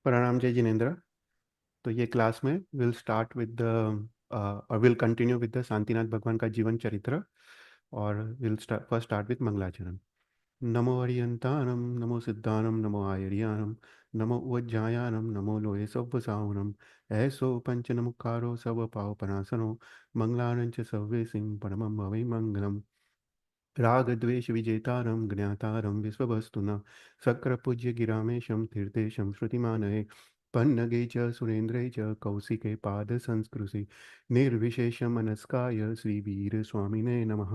प्रणाम जय जिनेन्द्र। तो ये क्लास में विल स्टार्ट विद द और will continue with the Shantinath भगवान का जीवन चरित्र। और विल फर्स्ट स्टार्ट विद मंगलाचरण। नमो हरियंतानम, नमो सिद्धानम, नमो आयर्यानम, नमो उज्जायानम, नमो लोये सव्वसावनम। ऐसो पंचनमुखारो सव पावपनासनो, मंगलानं च सव्वे सिंह परमं भवै मंगलम। राग द्वेष विजेतारं ज्ञातारं विश्ववस्तुना, शक्रपूज्य गिरामेशं तीर्थेशं श्रुतिमानये। पन्नगे च सुरेन्द्रे च कौशिके पादसंस्कृशि, निर्विशेषमनस्काय श्रीवीरस्वामिने नमः।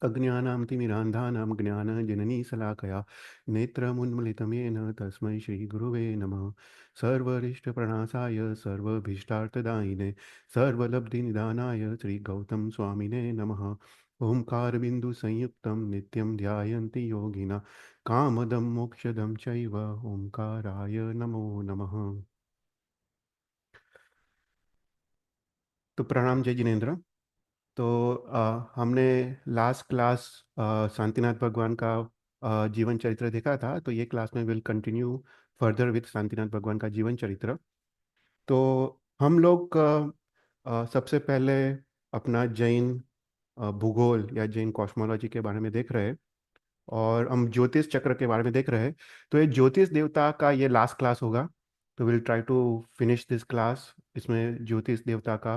अज्ञानां तिमिरान्धानां ज्ञानजननीशलाकया नेत्रमुन्मिलितं येन तस्मै श्रीगुरुवे नमः। सर्वरिष्टप्रणाशाय सर्वभीष्टार्थदायिने सर्वलब्धिनिदानाय श्रीगौतम स्वामिने नमः। ओंकारबिन्दुसंयुक्तं नित्यं ध्यायन्ति योगिनः, कामदं मोक्षदं चैव ओंकाराय नमो नमः। तो प्रणाम जय जिनेन्द्र। तो हमने लास्ट क्लास शांतिनाथ भगवान का जीवन चरित्र देखा था। तो ये क्लास में will continue further with Shantinath भगवान का जीवन चरित्र। तो हम लोग सबसे पहले अपना जैन भूगोल या जैन कॉस्मोलॉजी के बारे में देख रहे हैं, और हम ज्योतिष चक्र के बारे में देख रहे हैं। तो ये ज्योतिष देवता का ये लास्ट क्लास होगा। तो will try to finish this class. इसमें ज्योतिष देवता का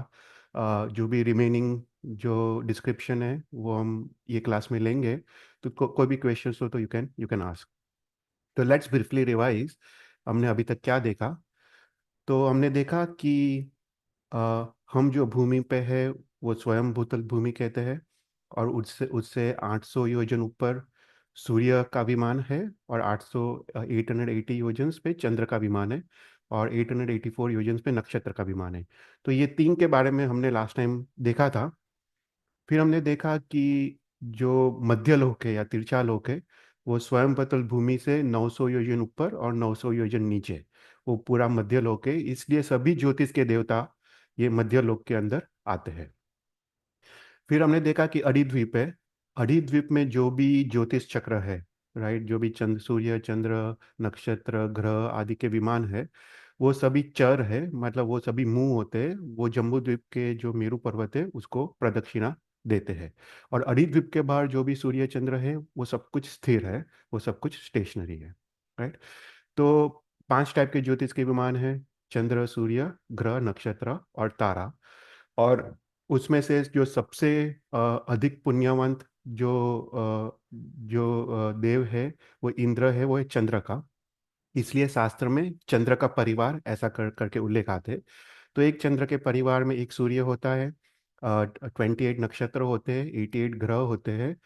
जो भी रिमेनिंग जो डिस्क्रिप्शन है वो हम ये क्लास में लेंगे। तो कोई भी क्वेश्चंस हो तो यू कैन आस्क। तो लेट्स ब्रीफली रिवाइज हमने अभी तक क्या देखा। तो हमने देखा कि हम जो भूमि पे है वो स्वयं भूतल भूमि कहते हैं, और उससे उससे 800 योजन ऊपर सूर्य का विमान है, और 880 योजन पे चंद्र का विमान है, और 884 योजन पे नक्षत्र का विमान है। तो ये तीन के बारे में हमने लास्ट टाइम देखा था। फिर हमने देखा कि जो मध्य लोक है या तिरछा लोक है वो स्वयं पतल भूमि से 900 योजन ऊपर और 900 योजन नीचे वो पूरा मध्य लोक है, इसलिए सभी ज्योतिष के देवता ये मध्य लोक के अंदर आते हैं। फिर हमने देखा कि अरिद्वीप है। अरिद्वीप में जो भी ज्योतिष चक्र है, राइट, जो भी चंद्र सूर्य चंद्र नक्षत्र ग्रह आदि के विमान है वो सभी चर है, मतलब वो सभी मुंह होते हैं। वो जम्बू द्वीप के जो मेरू पर्वत है उसको प्रदक्षिणा देते हैं। और अरिद्वीप के बाहर जो भी सूर्य चंद्र है वो सब कुछ स्थिर है, वो सब कुछ स्टेशनरी है, राइट। तो 5 टाइप के ज्योतिष के विमान है: चंद्र सूर्य ग्रह नक्षत्र और तारा। और उसमें से जो सबसे अधिक पुण्यवंत जो देव है वो इंद्र है, वो है चंद्र का। इसलिए शास्त्र में चंद्र का परिवार ऐसा करके उल्लेख आते हैं। तो एक चंद्र के परिवार में एक सूर्य होता है, 28 नक्षत्र होते हैं, 88 ग्रह होते हैं,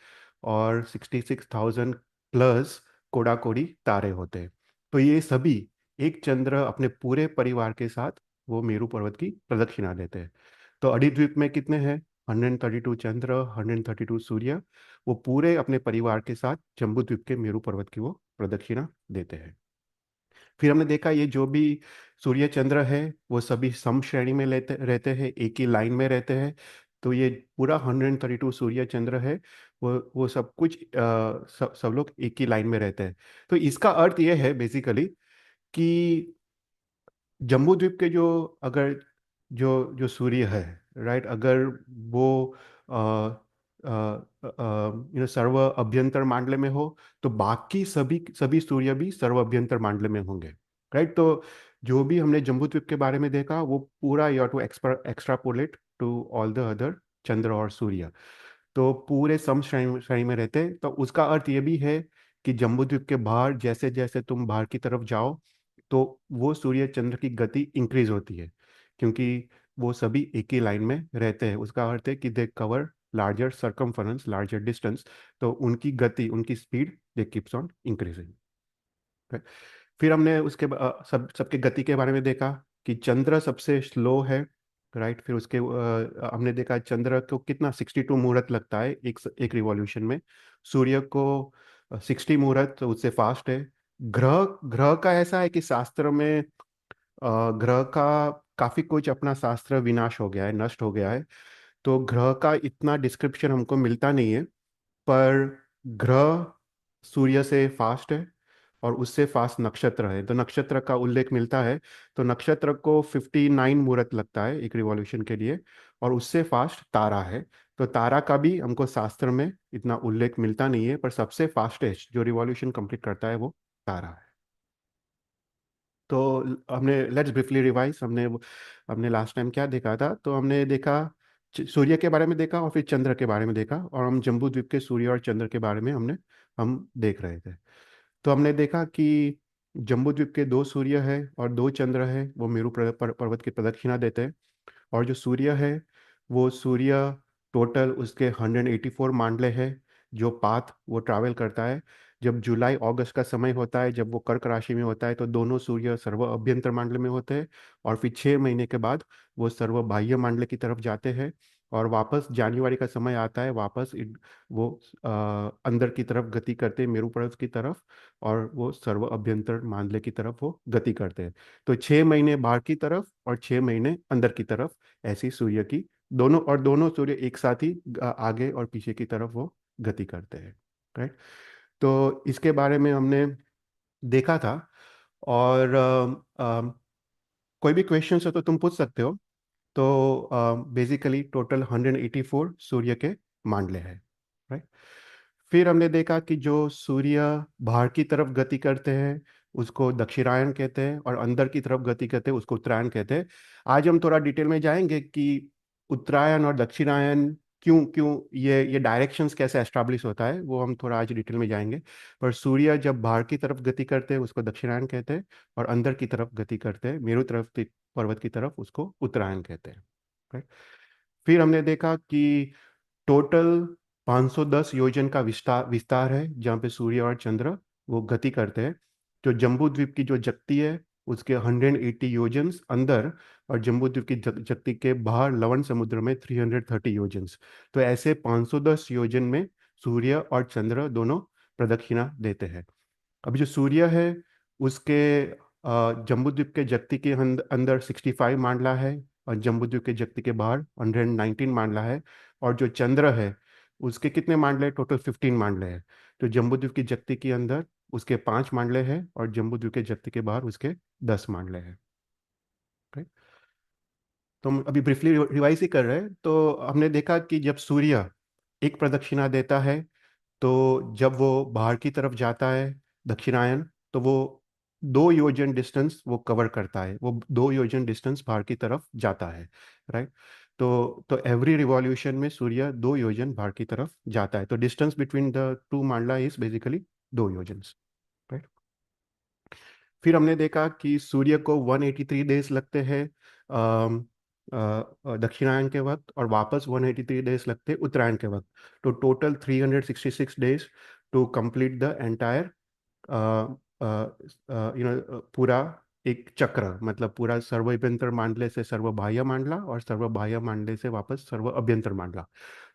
और 66,000 प्लस कोड़ा कोड़ी तारे होते हैं। तो ये सभी एक चंद्र अपने पूरे परिवार के साथ वो मेरू पर्वत की प्रदक्षिणा देते हैं। तो अडिद्वीप में कितने हैं? 132 चंद्र, 132 सूर्य, वो पूरे अपने परिवार के साथ जम्बूद्वीप के मेरू पर्वत की वो प्रदक्षिणा देते हैं। फिर हमने देखा ये जो भी सूर्य चंद्र है वो सभी सम श्रेणी में लेते रहते हैं, एक ही लाइन में रहते हैं। तो ये पूरा 132 सूर्य चंद्र है, वो सब कुछ सब लोग एक ही लाइन में रहते हैं। तो इसका अर्थ ये है बेसिकली कि जम्बू द्वीप के जो अगर जो जो सूर्य है, राइट, अगर वो सर्व अभ्यंतर मांडले में हो तो बाकी सभी सभी सूर्य भी सर्व अभ्यंतर मांडले में होंगे, राइट। तो जो भी हमने जम्बू द्वीप के बारे में देखा वो पूरा you to extrapolate to all the other Chandra और सूर्य। तो पूरे सम श्रेणी श्रेणी में रहते हैं। तो उसका अर्थ ये भी है कि जम्बूद्वीप के बाहर जैसे जैसे तुम बाहर की तरफ जाओ तो वो सूर्य चंद्र की गति इंक्रीज होती है, क्योंकि वो सभी एक ही लाइन में रहते हैं। उसका अर्थ है कि they cover larger circumference, larger distance. तो उनकी गति, उनकी speed they keeps on increasing. फिर हमने उसके सबके गति के बारे में देखा कि चंद्र सबसे स्लो है, राइट। फिर उसके हमने देखा चंद्र को कितना 62 मुहूर्त लगता है एक एक रिवॉल्यूशन में। सूर्य को 60 मुहूर्त, तो उससे फास्ट है। ग्रह ग्रह का ऐसा है कि शास्त्र में ग्रह का काफी कुछ अपना शास्त्र विनाश हो गया है, नष्ट हो गया है। तो ग्रह का इतना डिस्क्रिप्शन हमको मिलता नहीं है। पर ग्रह सूर्य से फास्ट है, और उससे फास्ट नक्षत्र है, तो नक्षत्र का उल्लेख मिलता है। तो नक्षत्र को 59 मुहूर्त लगता है एक रिवॉल्यूशन के लिए, और उससे फास्ट तारा है। तो तारा का भी हमको शास्त्र में इतना उल्लेख मिलता नहीं है, पर सबसे फास्टेस्ट जो रिवॉल्यूशन कंप्लीट करता है वो तारा है। तो हमने लेट्स ब्रीफली रिवाइज, हमने लास्ट टाइम क्या देखा था, तो हमने देखा सूर्य के बारे में देखा, और फिर चंद्र के बारे में देखा, और हम जम्बू द्वीप के सूर्य और चंद्र के बारे में हम देख रहे थे। तो हमने देखा कि जम्बू द्वीप के दो सूर्य है और दो चंद्र है, वो मेरू पर्वत की प्रदक्षिणा देते हैं। और जो सूर्य है, वो सूर्य टोटल उसके 184 मांडले है, जो पाथ वो ट्रैवल करता है। जब जुलाई अगस्त का समय होता है, जब वो कर्क राशि में होता है, तो दोनों सूर्य सर्व अभ्यंतर मांडले में होते हैं। और फिर 6 महीने के बाद वो सर्व बाह्य मांडले की तरफ जाते हैं। और वापस जनवरी का समय आता है, वापस वो अंदर की तरफ गति करते हैं, मेरू पर्वत की तरफ, और वो सर्व अभ्यंतर मांडले की तरफ वो गति करते हैं। तो 6 महीने बाहर की तरफ और 6 महीने अंदर की तरफ, ऐसी सूर्य की दोनों सूर्य एक साथ ही आगे और पीछे की तरफ वो गति करते हैं। राइट। तो इसके बारे में हमने देखा था। और कोई भी क्वेश्चन हो तो तुम पूछ सकते हो। तो बेसिकली टोटल 184 सूर्य के मांडले हैं। राइट। फिर हमने देखा कि जो सूर्य बाहर की तरफ गति करते हैं उसको दक्षिणायन कहते हैं, और अंदर की तरफ गति करते हैं उसको उत्तरायण कहते हैं। आज हम थोड़ा डिटेल में जाएंगे कि उत्तरायण और दक्षिणायन क्यों क्यों ये डायरेक्शंस कैसे एस्टैब्लिश होता है, वो हम थोड़ा आज डिटेल में जाएंगे। पर सूर्य जब बाहर की तरफ गति करते हैं उसको दक्षिणायन कहते हैं, और अंदर की तरफ गति करते हैं मेरु तरफ पर्वत की तरफ, उसको उत्तरायण कहते हैं। Right? फिर हमने देखा कि टोटल 510 योजन का विस्तार विस्तार है जहाँ पे सूर्य और चंद्र वो गति करते हैं। जो जम्बू द्वीप की जो जगती है उसके 180 योजन्स अंदर, और जम्बू द्वीप की जगती के बाहर लवण समुद्र में 330 योजन्स। तो ऐसे 510 योजन में सूर्य और चंद्र दोनों प्रदक्षिणा देते हैं। अभी जो सूर्य है उसके जम्बूद्वीप के जगती के अंदर 65 मांडला है, और जम्बूद्वीप के जगती के बाहर 119 मांडला है। और जो चंद्र है उसके कितने मांडले, टोटल 15 मांडले हैं। तो जम्बूद्वीप की जगती के अंदर उसके 5 मांडले हैं, और जम्बूद्वीप के जगती के बाहर उसके 10 मांडले हैं। Right? तो हम अभी ब्रीफली रिवाइज ही कर रहे हैं। तो हमने देखा कि जब सूर्य एक प्रदक्षिणा देता है, तो जब वो बाहर की तरफ जाता है दक्षिणायन, तो वो 2 योजन डिस्टेंस वो कवर करता है, वो 2 योजन डिस्टेंस बाहर की तरफ जाता है। राइट। तो एवरी रिवॉल्यूशन में सूर्य 2 योजन बाहर की तरफ जाता है, तो डिस्टेंस बिटवीन द टू मांडला इज बेसिकली 2 योजन। राइट। फिर हमने देखा कि सूर्य को 183 डेज लगते हैं दक्षिणायन के वक्त, और वापस 183 डेज लगते हैं उत्तरायण के वक्त। तो total 366 days to complete the entire पूरा एक चक्र, मतलब पूरा सर्व अभ्यंतर मांडले से सर्व बाह्य मांडला, और सर्व बाह्य मांडले से वापस सर्व अभ्यंतर मांडला।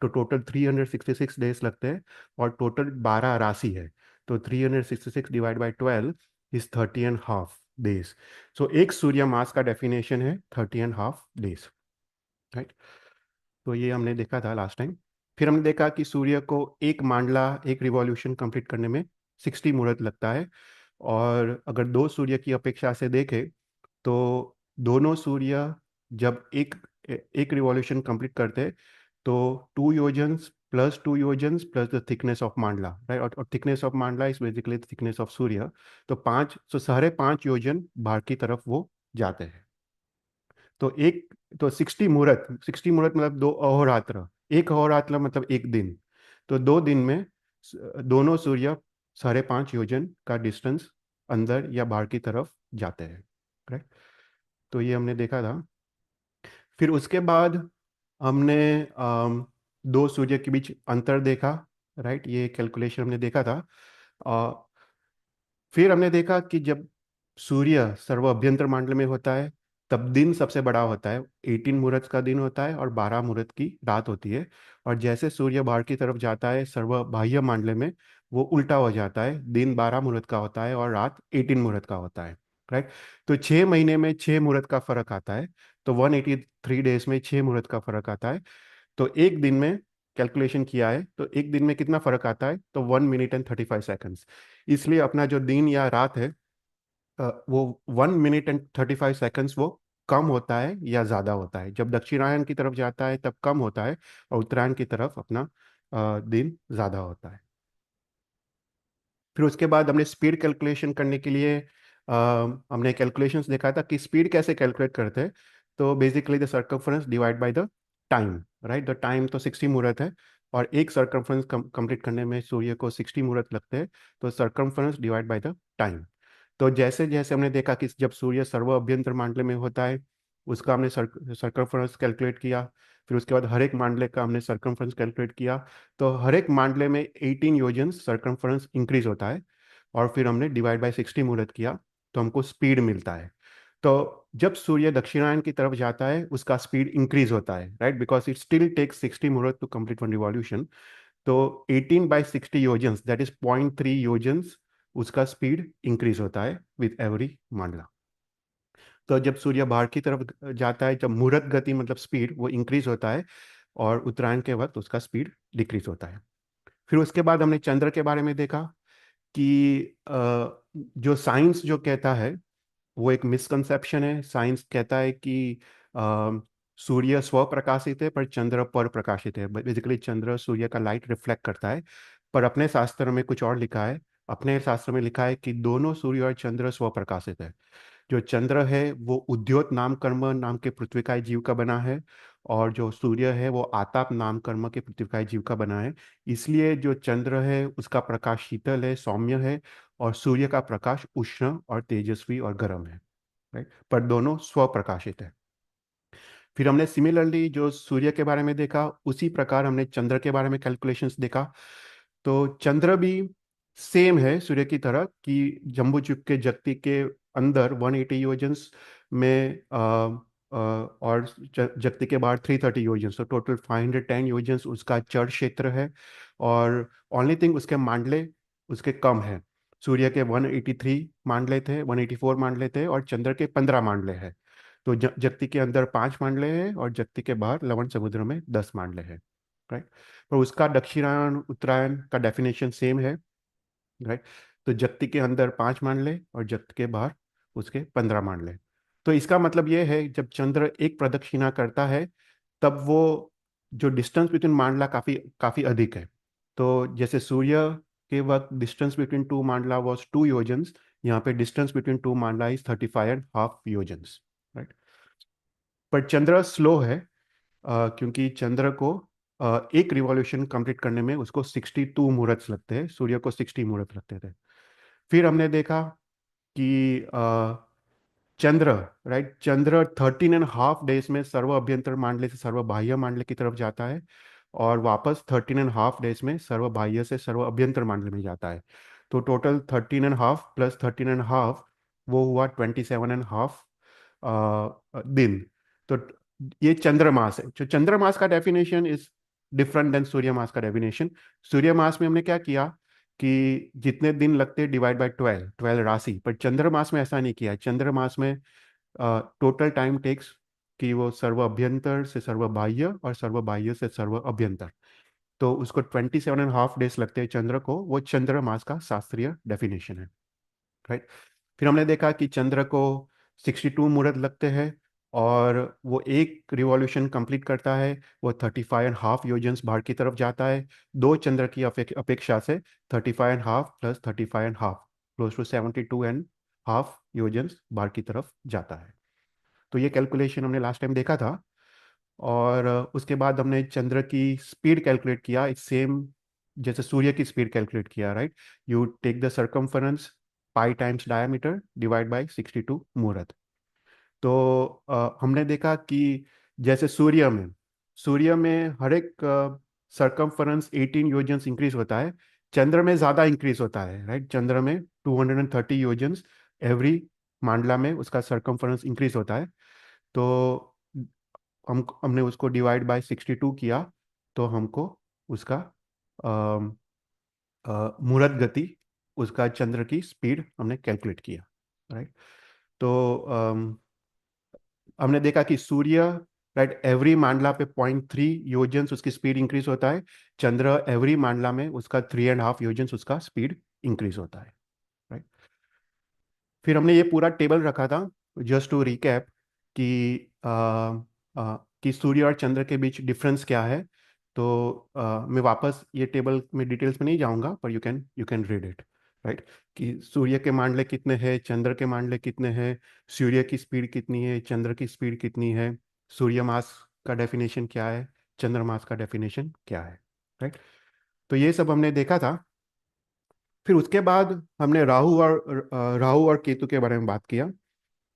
तो टोटल 366 डेज लगते हैं, और टोटल 12 राशि है। तो 366 डिवाइड बाई 12 इज 30.5 डेज। सो एक सूर्य मास का डेफिनेशन है 30.5 डेज। राइट। तो ये हमने देखा था लास्ट टाइम। फिर हमने देखा कि सूर्य को एक मांडला एक रिवॉल्यूशन कंप्लीट करने में 60 मुहूर्त लगता है। और अगर दो सूर्य की अपेक्षा से देखें, तो दोनों सूर्य जब एक एक रिवॉल्यूशन कंप्लीट करते हैं, तो 2 yojanas plus 2 yojanas plus the thickness of mandala, right. और thickness of mandala is basically thickness of Surya. तो 5 बाहर की तरफ वो जाते हैं। तो एक तो 60 मुहूर्त मतलब 2 अहोरात्र। एक अहोरात्र मतलब एक दिन। तो 2 दिन में दोनों सूर्य 5.5 योजन का डिस्टेंस अंदर या बाहर की तरफ जाते हैं। करेक्ट। तो ये हमने देखा था। फिर उसके बाद हमने दो सूर्य के बीच अंतर देखा। राइट, ये कैलकुलेशन हमने देखा था। फिर हमने देखा कि जब सूर्य सर्व अभ्यंतर मंडल में होता है, तब दिन सबसे बड़ा होता है। 18 मुहूर्त का दिन होता है और 12 मुहूर्त की रात होती है। और जैसे सूर्य बाहर की तरफ जाता है सर्व बाह्य मंडल में, वो उल्टा हो जाता है, दिन 12 मुहूर्त का होता है और रात 18 मुहूर्त का होता है। राइट। तो 6 महीने में 6 मुहूर्त का फर्क आता है। तो 183 डेज में 6 मुहूर्त का फर्क आता है। तो एक दिन में कैलकुलेशन किया है तो एक दिन में कितना फर्क आता है, तो 1 मिनट एंड 35 सेकंड्स। इसलिए अपना जो दिन या रात है, वो 1 मिनट एंड 35 सेकंड्स वो कम होता है या ज़्यादा होता है। जब दक्षिणायन की तरफ जाता है तब कम होता है, और उत्तरायण की तरफ अपना दिन ज़्यादा होता है। फिर उसके बाद हमने स्पीड कैलकुलेशन करने के लिए हमने कैलकुलेशंस देखा था कि स्पीड कैसे कैलकुलेट करते हैं। तो basically the circumference divide by the time, right. The time तो 60 मुहूर्त है, और एक सर्कमफरेंस कंप्लीट करने में सूर्य को 60 मुहूर्त लगते हैं। तो circumference divide by the time. तो जैसे जैसे हमने देखा कि जब सूर्य सर्व अभ्यंतर मांडले में होता है, उसका हमने सर्कमफरेंस कैलकुलेट किया। फिर उसके बाद हर एक मांडले का हमने सर्कमफरेंस कैलकुलेट किया। तो हर एक मांडले में 18 योजन सर्कमफरेंस इंक्रीज होता है, और फिर हमने डिवाइड बाय 60 मुहूर्त किया, तो हमको स्पीड मिलता है। तो जब सूर्य दक्षिणायन की तरफ जाता है उसका स्पीड इंक्रीज होता है, right, because it still takes 60 मुहूर्त टू कंप्लीट वन रिवॉल्यूशन। तो 18/60 योजन्स, दैट इज 0.3 योजन्स, उसका स्पीड इंक्रीज होता है विथ एवरी मांडला। तो जब सूर्य बाहर की तरफ जाता है, जब मुहूर्त गति मतलब स्पीड वो इंक्रीज होता है, और उत्तरायण के वक्त उसका स्पीड डिक्रीज होता है। फिर उसके बाद हमने चंद्र के बारे में देखा कि जो साइंस जो कहता है वो एक मिसकंसेप्शन है। साइंस कहता है कि अ, सूर्य स्वप्रकाशित है पर चंद्र पर प्रकाशित है। बेसिकली चंद्र सूर्य का लाइट रिफ्लेक्ट करता है, पर अपने शास्त्र में कुछ और लिखा है। अपने शास्त्र में लिखा है कि दोनों सूर्य और चंद्र स्वप्रकाशित है। जो चंद्र है वो उद्योत नाम कर्म नाम के पृथ्वीकाय जीव का बना है, और जो सूर्य है वो आताप नाम कर्म के पृथ्वीकाय जीव का बना है। इसलिए जो चंद्र है उसका प्रकाश शीतल है, सौम्य है, और सूर्य का प्रकाश उष्ण और तेजस्वी और गर्म है, राइट। पर दोनों स्वप्रकाशित है। फिर हमने सिमिलरली जो सूर्य के बारे में देखा, उसी प्रकार हमने चंद्र के बारे में कैलकुलेशंस देखा। तो चंद्र भी सेम है सूर्य की तरह कि जम्बूद्वीप के जगति के अंदर 180 योजन्स में और जगति के बाहर 330 योजन्स, तो टोटल 510 योजन्स उसका चर क्षेत्र है। और ओनली थिंग उसके मांडले उसके कम है। सूर्य के 183 मांडले थे, 184 मांडले थे, और चंद्र के 15 मांडले हैं। तो जगति के अंदर 5 मांडले हैं, और जगति के बाहर लवण समुद्र में 10 मांडले हैं, राइट। पर उसका दक्षिणायन उत्तरायण का डेफिनेशन सेम है, राइट। तो जगति के अंदर 5 मांडले और जगति के बाहर उसके 15 मांडले। तो इसका मतलब ये है जब चंद्र एक प्रदक्षिणा करता है तब वो जो डिस्टेंस बिटवीन मांडला काफी काफी अधिक है। तो जैसे सूर्य के वक्त डिस्टेंस बिटवीन टू मांडला वॉज 2 योजन्स, यहाँ पे डिस्टेंस बिटवीन टू मांडला इज 35.5 योजन्स, राइट। पर चंद्र स्लो है, क्योंकि चंद्र को एक रिवॉल्यूशन कंप्लीट करने में उसको 62 मुहूर्त लगते हैं, सूर्य को 60 मुहूर्त लगते थे। फिर हमने देखा कि चंद्र, राइट, चंद्र 13.5 डेज में सर्व अभ्यंतर मांडले से सर्व बाह्य मांडले की तरफ जाता है, और वापस 13.5 डेज में सर्व बाह्य से सर्व अभ्यंतर मांडले में जाता है। तो टोटल 13.5 प्लस 13.5 वो हुआ 27.5 दिन। तो ये चंद्रमास है। जो चंद्रमास का डेफिनेशन इज डिफरेंट देन सूर्य मास का डेफिनेशन। सूर्य मास में हमने क्या किया कि जितने दिन लगते डिवाइड बाय 12 राशि, पर चंद्रमास में ऐसा नहीं किया। चंद्रमास में टोटल टाइम टेक्स कि वो सर्व अभ्यंतर से सर्व बाह्य और सर्व बाह्य से सर्व अभ्यंतर, तो उसको 27.5 डेज लगते हैं चंद्र को। वो चंद्र मास का शास्त्रीय डेफिनेशन है, राइट। फिर हमने देखा कि चंद्र को 62 मुहूर्त लगते हैं, और वो एक रिवॉल्यूशन कंप्लीट करता है, वो 35.5 योजन्स बाहर की तरफ जाता है। दो चंद्र की अपेक्षा से 35.5 प्लस 35.5 क्लोज टू 72.5 योजन्स बाहर की तरफ जाता है। तो ये कैलकुलेशन हमने लास्ट टाइम देखा था। और उसके बाद हमने चंद्र की स्पीड कैलकुलेट किया, इट्स सेम जैसे सूर्य की स्पीड कैलकुलेट किया, right. You take the circumference pi times diameter divide by 62 मुहूर्त। तो हमने देखा कि जैसे सूर्य में हर एक सरकमफरेंस 18 योजन्स इंक्रीज होता है, चंद्र में ज़्यादा इंक्रीज होता है, राइट। चंद्र में 230 योजन्स एवरी मांडला में उसका सरकमफरेंस इंक्रीज होता है। तो हमने उसको डिवाइड बाय 62 किया, तो हमको उसका मुहूर्त गति, उसका चंद्र की स्पीड हमने कैलकुलेट किया, राइट। तो हमने देखा कि सूर्य राइट। एवरी मांडला पे 0.3 योजन उसकी स्पीड इंक्रीज होता है। चंद्र एवरी मांडला में उसका 3.5 योजन उसका स्पीड इंक्रीज होता है। राइट। फिर हमने ये पूरा टेबल रखा था, जस्ट टू रिकैप, कि कि सूर्य और चंद्र के बीच डिफरेंस क्या है। तो मैं वापस ये टेबल में डिटेल्स में नहीं जाऊंगा, पर you can read it. Right. कि सूर्य के मांडले कितने हैं, चंद्र के मांडले कितने हैं, सूर्य की स्पीड कितनी है, चंद्र की स्पीड कितनी है, सूर्य मास का डेफिनेशन क्या है, चंद्रमास का डेफिनेशन क्या है। राइट। तो ये सब हमने देखा था। फिर उसके बाद हमने राहु और केतु के बारे में बात किया।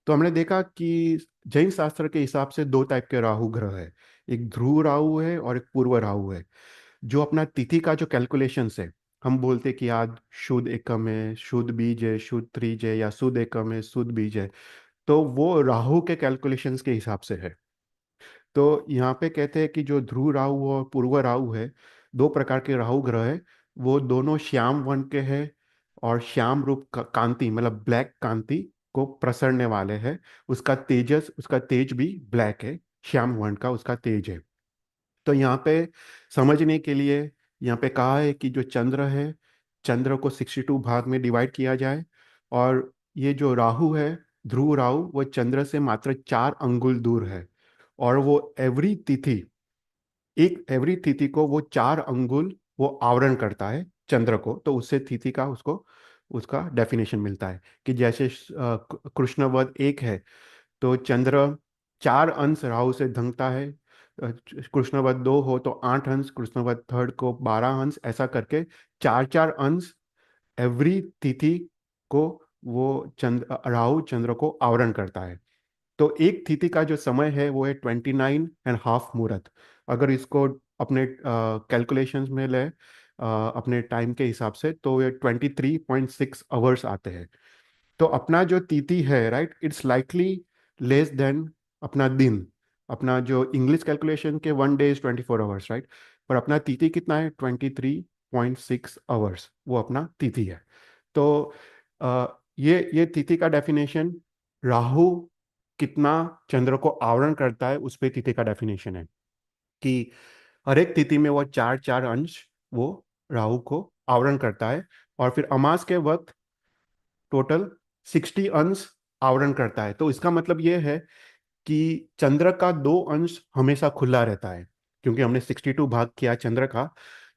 तो हमने देखा कि जैन शास्त्र के हिसाब से दो टाइप के राहु ग्रह है। एक ध्रुव राहु है और एक पूर्व राहु है। जो अपना तिथि का जो कैलकुलेशंस है, हम बोलते कि आज शुद्ध एकम है, शुद्ध बीज है, शुद्ध त्रिज है, या शुद्ध एकम है, शुद्ध बीज है, तो वो राहु के कैलकुलेशंस के हिसाब से है। तो यहाँ पे कहते हैं कि जो ध्रुव राहु और पूर्व राहु है, दो प्रकार के राहु ग्रह है। वो दोनों श्याम वर्ण के हैं, और श्याम रूप कांति मतलब ब्लैक कांति को प्रसरने वाले हैं। उसका तेज भी ब्लैक है, श्याम वर्ण का उसका तेज है। तो यहाँ पे समझने के लिए यहाँ पे कहा है कि जो चंद्र है, चंद्र को 62 भाग में डिवाइड किया जाए। और ये जो राहु है, ध्रुव राहु, वो चंद्र से मात्र 4 अंगुल दूर है। और वो एवरी तिथि को वो 4 अंगुल वो आवरण करता है चंद्र को। तो उससे तिथि का उसको उसका डेफिनेशन मिलता है कि जैसे कृष्णवध 1 है, तो चंद्र 4 अंश राहु से ढंकता है। कृष्णवध 2 हो तो 8 अंश, कृष्णवध थर्ड को 12 अंश, ऐसा करके 4 4 अंश एवरी तिथि को वो राहु चंद्र को आवरण करता है। तो एक तिथि का जो समय है वो है 29.5 मुहूर्त। अगर इसको अपने कैलकुलेशंस में ले, अपने टाइम के हिसाब से, तो ये 23.6 आवर्स आते हैं। तो अपना जो तिथि है, right, it's likely less than अपना दिन। अपना जो इंग्लिश कैलकुलेशन के 1 डे इज 24 आवर्स, राइट, पर अपना तिथि कितना है, 23.6 आवर्स वो अपना तिथि है। तो ये तिथि का डेफिनेशन, राहु कितना चंद्र को आवरण करता है उस पे तिथि का डेफिनेशन है। कि हर एक तिथि में वो 4 4 अंश वो राहु को आवरण करता है। और फिर अमास के वक्त टोटल 60 अंश आवरण करता है। तो इसका मतलब ये है कि चंद्र का 2 अंश हमेशा खुला रहता है, क्योंकि हमने 62 भाग किया चंद्र का।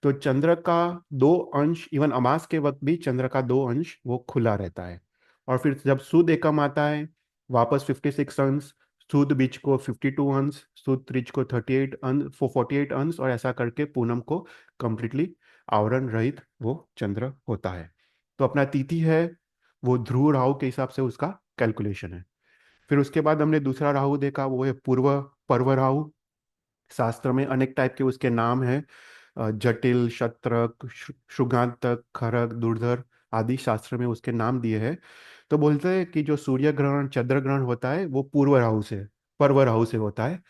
तो चंद्र का 2 अंश, इवन अमास के वक्त भी चंद्र का 2 अंश वो खुला रहता है। और फिर जब सुद एकम आता है, वापस 56 अंश, सुद बीज को 52 अंश, सुद त्रिज को 38 अंश, 48 अंश, और ऐसा करके पूनम को कंप्लीटली आवरण रहित वो चंद्र होता है। तो अपना तिथि है वो ध्रुव राहु के हिसाब से उसका कैलकुलेशन है। फिर उसके बाद हमने दूसरा राहु देखा, वो है पर्व राहु। शास्त्र में अनेक टाइप के उसके नाम हैं। जटिल, शत्रक, शुगांतक, खरक, दुर्धर आदि शास्त्र में उसके नाम दिए हैं। तो बोलते हैं कि जो सूर्य ग्रहण, चंद्र ग्रहण होता है वो पर्व राहु से होता है।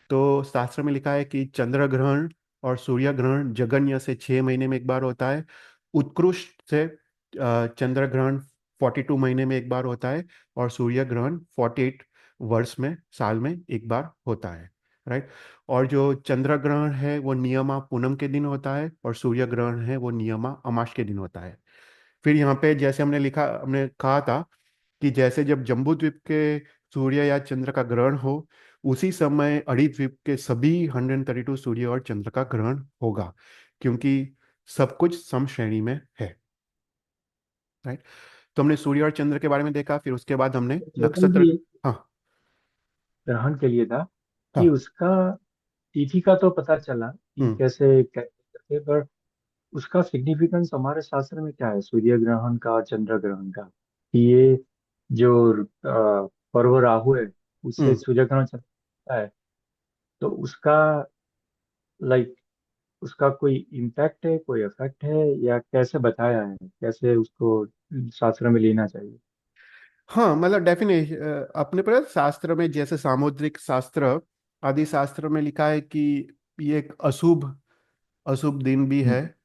तो शास्त्र में लिखा है कि चंद्र ग्रहण और सूर्य ग्रहण जगन्य से 6 महीने में एक बार होता है। उत्कृष्ट से चंद्र ग्रहण 42 महीने में एक बार होता है। और सूर्य ग्रहण 48 वर्ष में, साल में एक बार होता है। राइट। और जो चंद्र ग्रहण है वो नियमा पूनम के दिन होता है, और सूर्य ग्रहण है वो नियमा अमास के दिन होता है। फिर यहाँ पे जैसे हमने कहा था कि जैसे जब जम्बू द्वीप के सूर्य या चंद्र का ग्रहण हो, उसी समय अड़ी द्वीप के सभी 132 सूर्य और चंद्र का ग्रहण होगा, क्योंकि सब कुछ सम श्रेणी में है। राइट। तो हमने सूर्य और चंद्र के बारे में देखा। फिर उसके बाद हमने चेतन नक्षत्र। जी, हाँ। ग्रहण के लिए था कि हाँ। उसका तिथि का तो पता चला कि हम्म। कैसे कैसे करके, पर उसका सिग्निफिकेंस हमारे शास्त्र में क्या है, सूर्य ग्रहण का और चंद्र ग्रहण का? कि ये जो पर्व राहु है, उससे हम्म। सूर्य ग्रहण चलता है, तो उसका लाइक उसका कोई इम्पैक्ट है, कोई इफेक्ट है, या कैसे बताया है, कैसे उसको शास्त्र में लेना चाहिए? हाँ, मतलब डेफिनेशन अपने पर शास्त्र में, जैसे सामुद्रिक शास्त्र आदि शास्त्र में लिखा है कि ये एक अशुभ अशुभ दिन भी हम्म। है।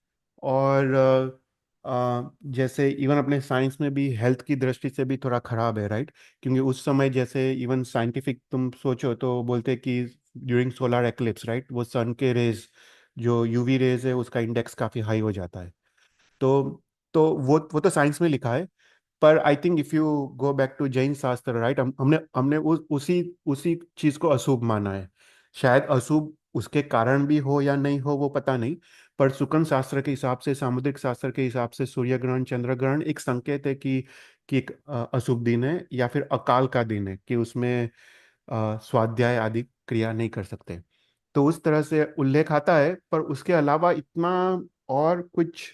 और जैसे इवन अपने साइंस में भी हेल्थ की दृष्टि से भी थोड़ा खराब है, राइट। क्योंकि उस समय जैसे इवन साइंटिफिक तुम सोचो तो बोलते हैं कि ड्यूरिंग सोलर एक्लिप्स, राइट, वो सन के रेज, जो यूवी रेज है, उसका इंडेक्स काफ़ी हाई हो जाता है। तो वो तो साइंस में लिखा है। पर I think if you go back to Jain शास्त्र, राइट, हमने हमने उसी उसी चीज को अशुभ माना है। शायद अशुभ उसके कारण भी हो या नहीं हो, वो पता नहीं। पर शुक्र शास्त्र के हिसाब से, सामुद्रिक शास्त्र के हिसाब से, सूर्य ग्रहण चंद्र ग्रहण एक संकेत है कि एक अशुभ दिन है या फिर अकाल का दिन है, कि उसमें स्वाध्याय आदि क्रिया नहीं कर सकते। तो उस तरह से उल्लेख आता है, पर उसके अलावा इतना और कुछ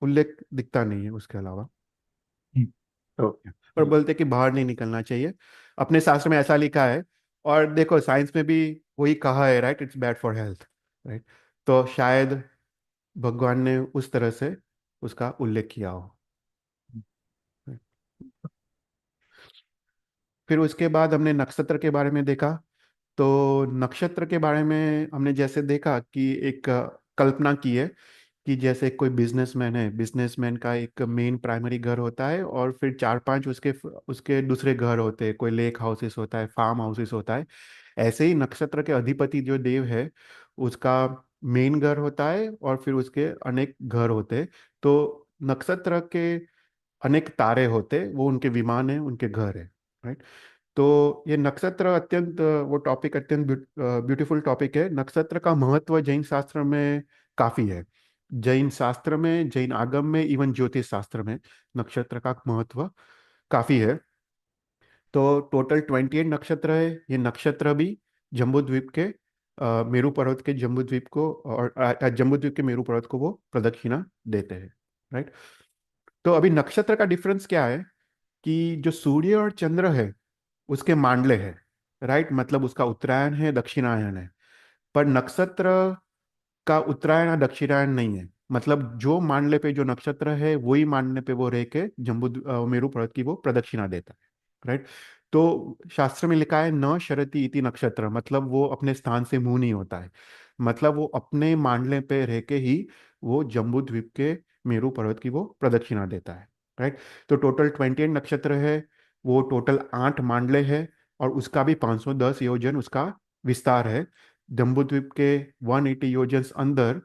उल्लेख दिखता नहीं है उसके अलावा। हम्म, तो और बोलते कि बाहर नहीं निकलना चाहिए, अपने शास्त्र में ऐसा लिखा है। और देखो साइंस में भी वही कहा है, right, it's bad for health, right. तो शायद भगवान ने उस तरह से उसका उल्लेख किया हो। फिर उसके बाद हमने नक्षत्र के बारे में देखा। तो नक्षत्र के बारे में हमने जैसे देखा कि एक कल्पना की है कि जैसे कोई बिजनेसमैन है, बिजनेसमैन का एक मेन प्राइमरी घर होता है, और फिर चार पांच उसके उसके दूसरे घर होते हैं, कोई लेक हाउसेस होता है, फार्म हाउसेस होता है। ऐसे ही नक्षत्र के अधिपति जो देव है, उसका मेन घर होता है, और फिर उसके अनेक घर होते हैं। तो नक्षत्र के अनेक तारे होते, वो उनके विमान है, उनके घर है, राइट। तो ये नक्षत्र अत्यंत वो टॉपिक अत्यंत ब्यूटीफुल टॉपिक है। नक्षत्र का महत्व जैन शास्त्र में काफी है। जैन शास्त्र में, जैन आगम में, इवन ज्योतिष शास्त्र में नक्षत्र का महत्व काफी है। तो टोटल 28 नक्षत्र है। ये नक्षत्र भी जम्बू द्वीप के मेरू पर्वत के जम्बू द्वीप को, और जम्बू द्वीप के मेरू पर्वत को वो प्रदक्षिणा देते हैं, राइट। तो अभी नक्षत्र का डिफरेंस क्या है, कि जो सूर्य और चंद्र है उसके मांडले है, राइट, मतलब उसका उत्तरायण है, दक्षिणायन है। पर नक्षत्र का उत्तरायण या दक्षिणायन नहीं है। मतलब जो मांडले पे जो नक्षत्र है, वही मांडले पे वो रह के मेरू पर्वत की वो प्रदक्षिणा देता है, राइट। तो शास्त्र में लिखा है न शरति इति नक्षत्र, मतलब वो अपने स्थान से मुंह नहीं होता है। मतलब वो अपने मांडले पे रह के ही वो जम्बू द्वीप के मेरू पर्वत की वो प्रदक्षिणा देता है, राइट। तो टोटल 28 नक्षत्र है। वो टोटल 8 मांडले है, और उसका भी 510 योजन उसका विस्तार है। जम्बूद्वीप के 180 योजन अंदर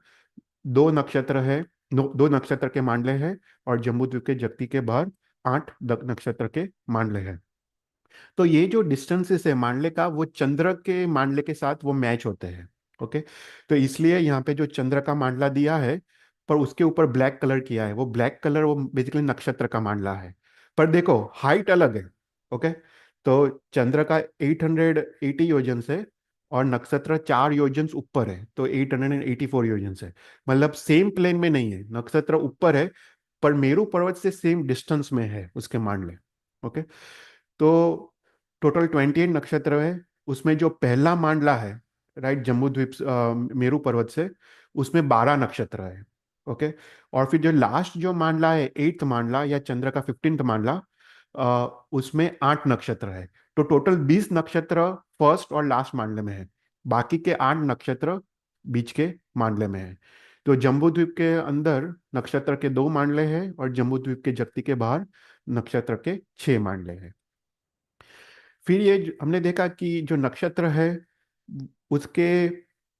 दो नक्षत्र है, दो नक्षत्र के मांडले हैं। और जम्बूद्वीप के जगती के बाहर 8 नक्षत्र के मांडले हैं। तो ये जो डिस्टेंसेस है मांडले का, वो चंद्र के मांडले के साथ वो मैच होते हैं। ओके। तो इसलिए यहाँ पे जो चंद्र का मांडला दिया है, पर उसके ऊपर ब्लैक कलर किया है, वो ब्लैक कलर वो बेसिकली नक्षत्र का मांडला है। पर देखो हाइट अलग है। ओके। तो चंद्र का 880 योजन है, और नक्षत्र 4 योजन ऊपर है, तो 884 योजन है। मतलब सेम प्लेन में नहीं है, नक्षत्र ऊपर है, पर मेरू पर्वत से सेम डिस्टेंस में है उसके मांडले। ओके। तो टोटल 28 नक्षत्र है। उसमें जो पहला मांडला है, राइट, जम्बू द्वीप मेरू पर्वत से, उसमें 12 नक्षत्र है। ओके। और फिर जो लास्ट जो मांडला है, 8th मांडला या चंद्र का 15th मांडला, उसमें 8 नक्षत्र है। तो टोटल 20 नक्षत्र फर्स्ट और लास्ट मांडले में है। बाकी के 8 नक्षत्र बीच के मांडले में है। तो जम्बू द्वीप के अंदर नक्षत्र के 2 मांडले हैं, और जम्बू द्वीप के जगती के बाहर नक्षत्र के 6 मांडले हैं। फिर ये हमने देखा कि जो नक्षत्र है, उसके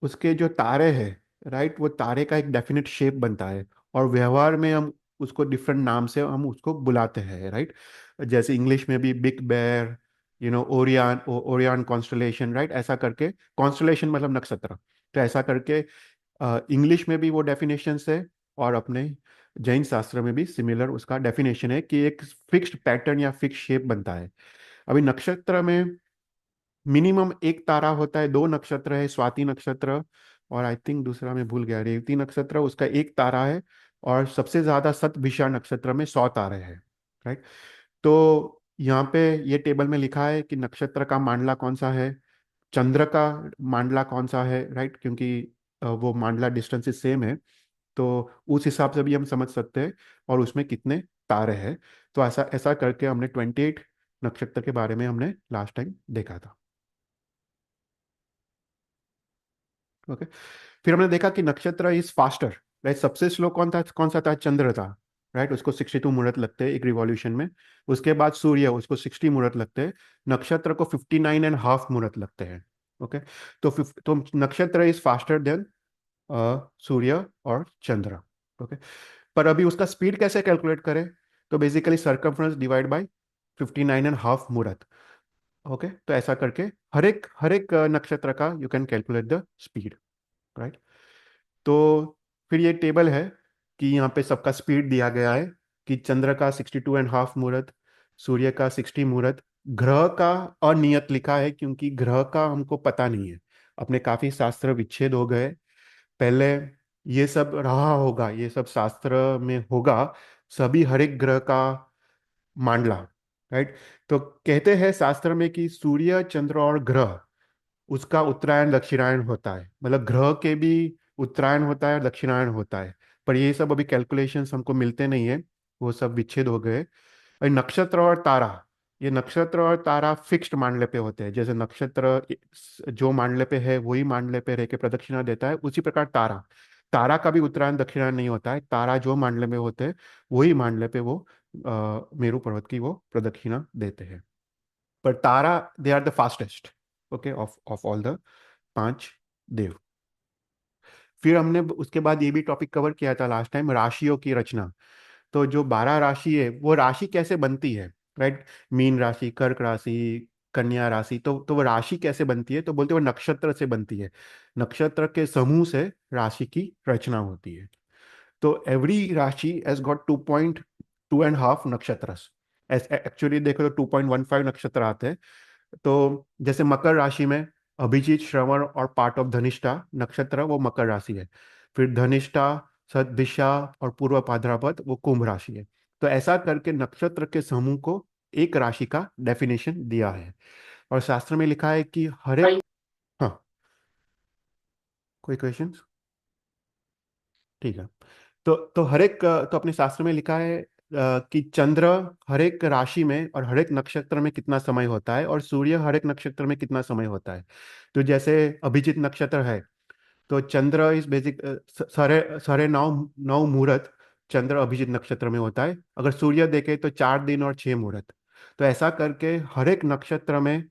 उसके जो तारे हैं, राइट, वो तारे का एक डेफिनेट शेप बनता है। और व्यवहार में हम उसको डिफरेंट नाम से हम उसको बुलाते हैं, राइट। जैसे इंग्लिश में भी बिग बेर, ओरियन, ओरियन कॉन्स्टलेशन, राइट, ऐसा करके। कॉन्स्टलेशन मतलब नक्षत्र। तो ऐसा करके इंग्लिश में भी वो डेफिनेशन है, और अपने जैन शास्त्र में भी सिमिलर उसका डेफिनेशन है, कि एक फिक्स्ड पैटर्न या फिक्स शेप बनता है। अभी नक्षत्र में मिनिमम एक तारा होता है। 2 नक्षत्र है, स्वाति नक्षत्र, और आई थिंक दूसरा मैं भूल गया, रेवती नक्षत्र, उसका एक तारा है। और सबसे ज्यादा शतभिषा नक्षत्र में 100 तारे हैं, राइट। तो यहाँ पे ये टेबल में लिखा है कि नक्षत्र का मांडला कौन सा है, चंद्र का मांडला कौन सा है, राइट, क्योंकि वो मांडला डिस्टेंसेस सेम है। तो उस हिसाब से भी हम समझ सकते हैं, और उसमें कितने तारे हैं। तो ऐसा ऐसा करके हमने 28 नक्षत्र के बारे में हमने लास्ट टाइम देखा था। ओके। फिर हमने देखा कि नक्षत्र इज फास्टर, राइट। सबसे स्लो कौन सा था, चंद्र था, राइट, उसको 62 मुहूर्त लगते हैं एक रिवॉल्यूशन में। उसके बाद सूर्य, उसको 60 मुहूर्त लगते हैं। नक्षत्र को 59.5 मुहूर्त लगते हैं। ओके। तो नक्षत्र इज फास्टर देन सूर्य और चंद्र। ओके। पर अभी उसका स्पीड कैसे कैलकुलेट करें? तो बेसिकली सर्कमफ्रेंस डिवाइड बाय 59.5 मुहूर्त। ओके, तो ऐसा करके हर एक नक्षत्र का you can calculate the speed, right. तो फिर ये टेबल है कि यहाँ पे सबका स्पीड दिया गया है कि चंद्र का 62.5 मुहूर्त, सूर्य का 60 मुहूर्त। ग्रह का अनियत लिखा है क्योंकि ग्रह का हमको पता नहीं है। अपने काफी शास्त्र विच्छेद हो गए पहले। ये सब रहा होगा, ये सब शास्त्र में होगा, सभी हर एक ग्रह का मांडला, राइट। तो कहते हैं शास्त्र में कि सूर्य चंद्र और ग्रह, उसका उत्तरायण दक्षिणायन होता है, मतलब ग्रह के भी उत्तरायण होता है, दक्षिणायन होता है। पर ये सब अभी कैलकुलेशंस हमको मिलते नहीं है, वो सब विच्छेद हो गए। और नक्षत्र और तारा, ये नक्षत्र और तारा फिक्स्ड मांडले पे होते हैं। जैसे नक्षत्र जो मांडले पे है वही मांडले पे रह के प्रदक्षिणा देता है, उसी प्रकार तारा, तारा का भी उत्तरायण दक्षिणायन नहीं होता है। तारा जो मांडले में होते हैं वही मांडले पे वो मेरू पर्वत की वो प्रदक्षिणा देते हैं। पर tara, they are the fastest, okay, of of all the 5 dev. फिर हमने उसके बाद ये भी टॉपिक कवर किया था लास्ट टाइम, राशियों की रचना। तो जो 12 राशि है वो राशि कैसे बनती है, राइट। मीन राशि, कर्क राशि, कन्या राशि, तो वो राशि कैसे बनती है? तो बोलते हैं वो नक्षत्र से बनती है। नक्षत्र के समूह से राशि की रचना होती है। तो एवरी राशि हैज गॉट 2.2.5 नक्षत्र। एक्चुअली देखो तो 2.15 नक्षत्र आते हैं। तो जैसे मकर राशि में अभिजीत, श्रवण और पार्ट ऑफ धनिष्ठा नक्षत्र वो मकर राशि है। फिर धनिष्ठा, सतभिषा और पूर्व भाद्रपद वो कुंभ राशि है। तो ऐसा करके नक्षत्र के समूह को एक राशि का डेफिनेशन दिया है। और शास्त्र में लिखा है कि हर एक, हाँ, कोई क्वेश्चन? ठीक है। तो हर एक तो अपने शास्त्र में लिखा है कि चंद्र हर एक राशि में और हर एक नक्षत्र में कितना समय होता है, और सूर्य हर एक नक्षत्र में कितना समय होता है। तो जैसे अभिजीत नक्षत्र है, तो चंद्र इस बेसिक साढ़े साढ़े नौ नौ मुहूर्त चंद्र अभिजीत नक्षत्र में होता है। अगर सूर्य देखे तो 4 दिन और 6 मुहूर्त। तो ऐसा करके हर एक नक्षत्र में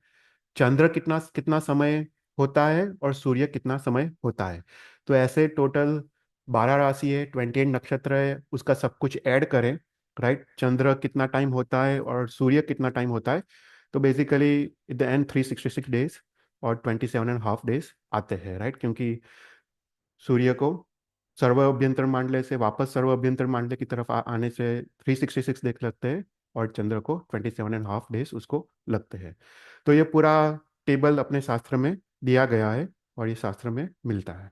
चंद्र कितना कितना समय होता है और सूर्य कितना समय होता है। तो ऐसे टोटल 12 राशि है, 28 नक्षत्र है, उसका सब कुछ ऐड करें, राइट। चंद्र कितना टाइम होता है और सूर्य कितना टाइम होता है, तो बेसिकली द एंड 366 डेज और 27.5 डेज आते हैं, राइट। क्योंकि सूर्य को सर्व अभ्यंतर मांडले से वापस सर्व अभ्यंतर मांडले की तरफ आने से 366 देख लगते हैं, और चंद्र को 27.5 डेज उसको लगते हैं। तो ये पूरा टेबल अपने शास्त्र में दिया गया है और ये शास्त्र में मिलता है,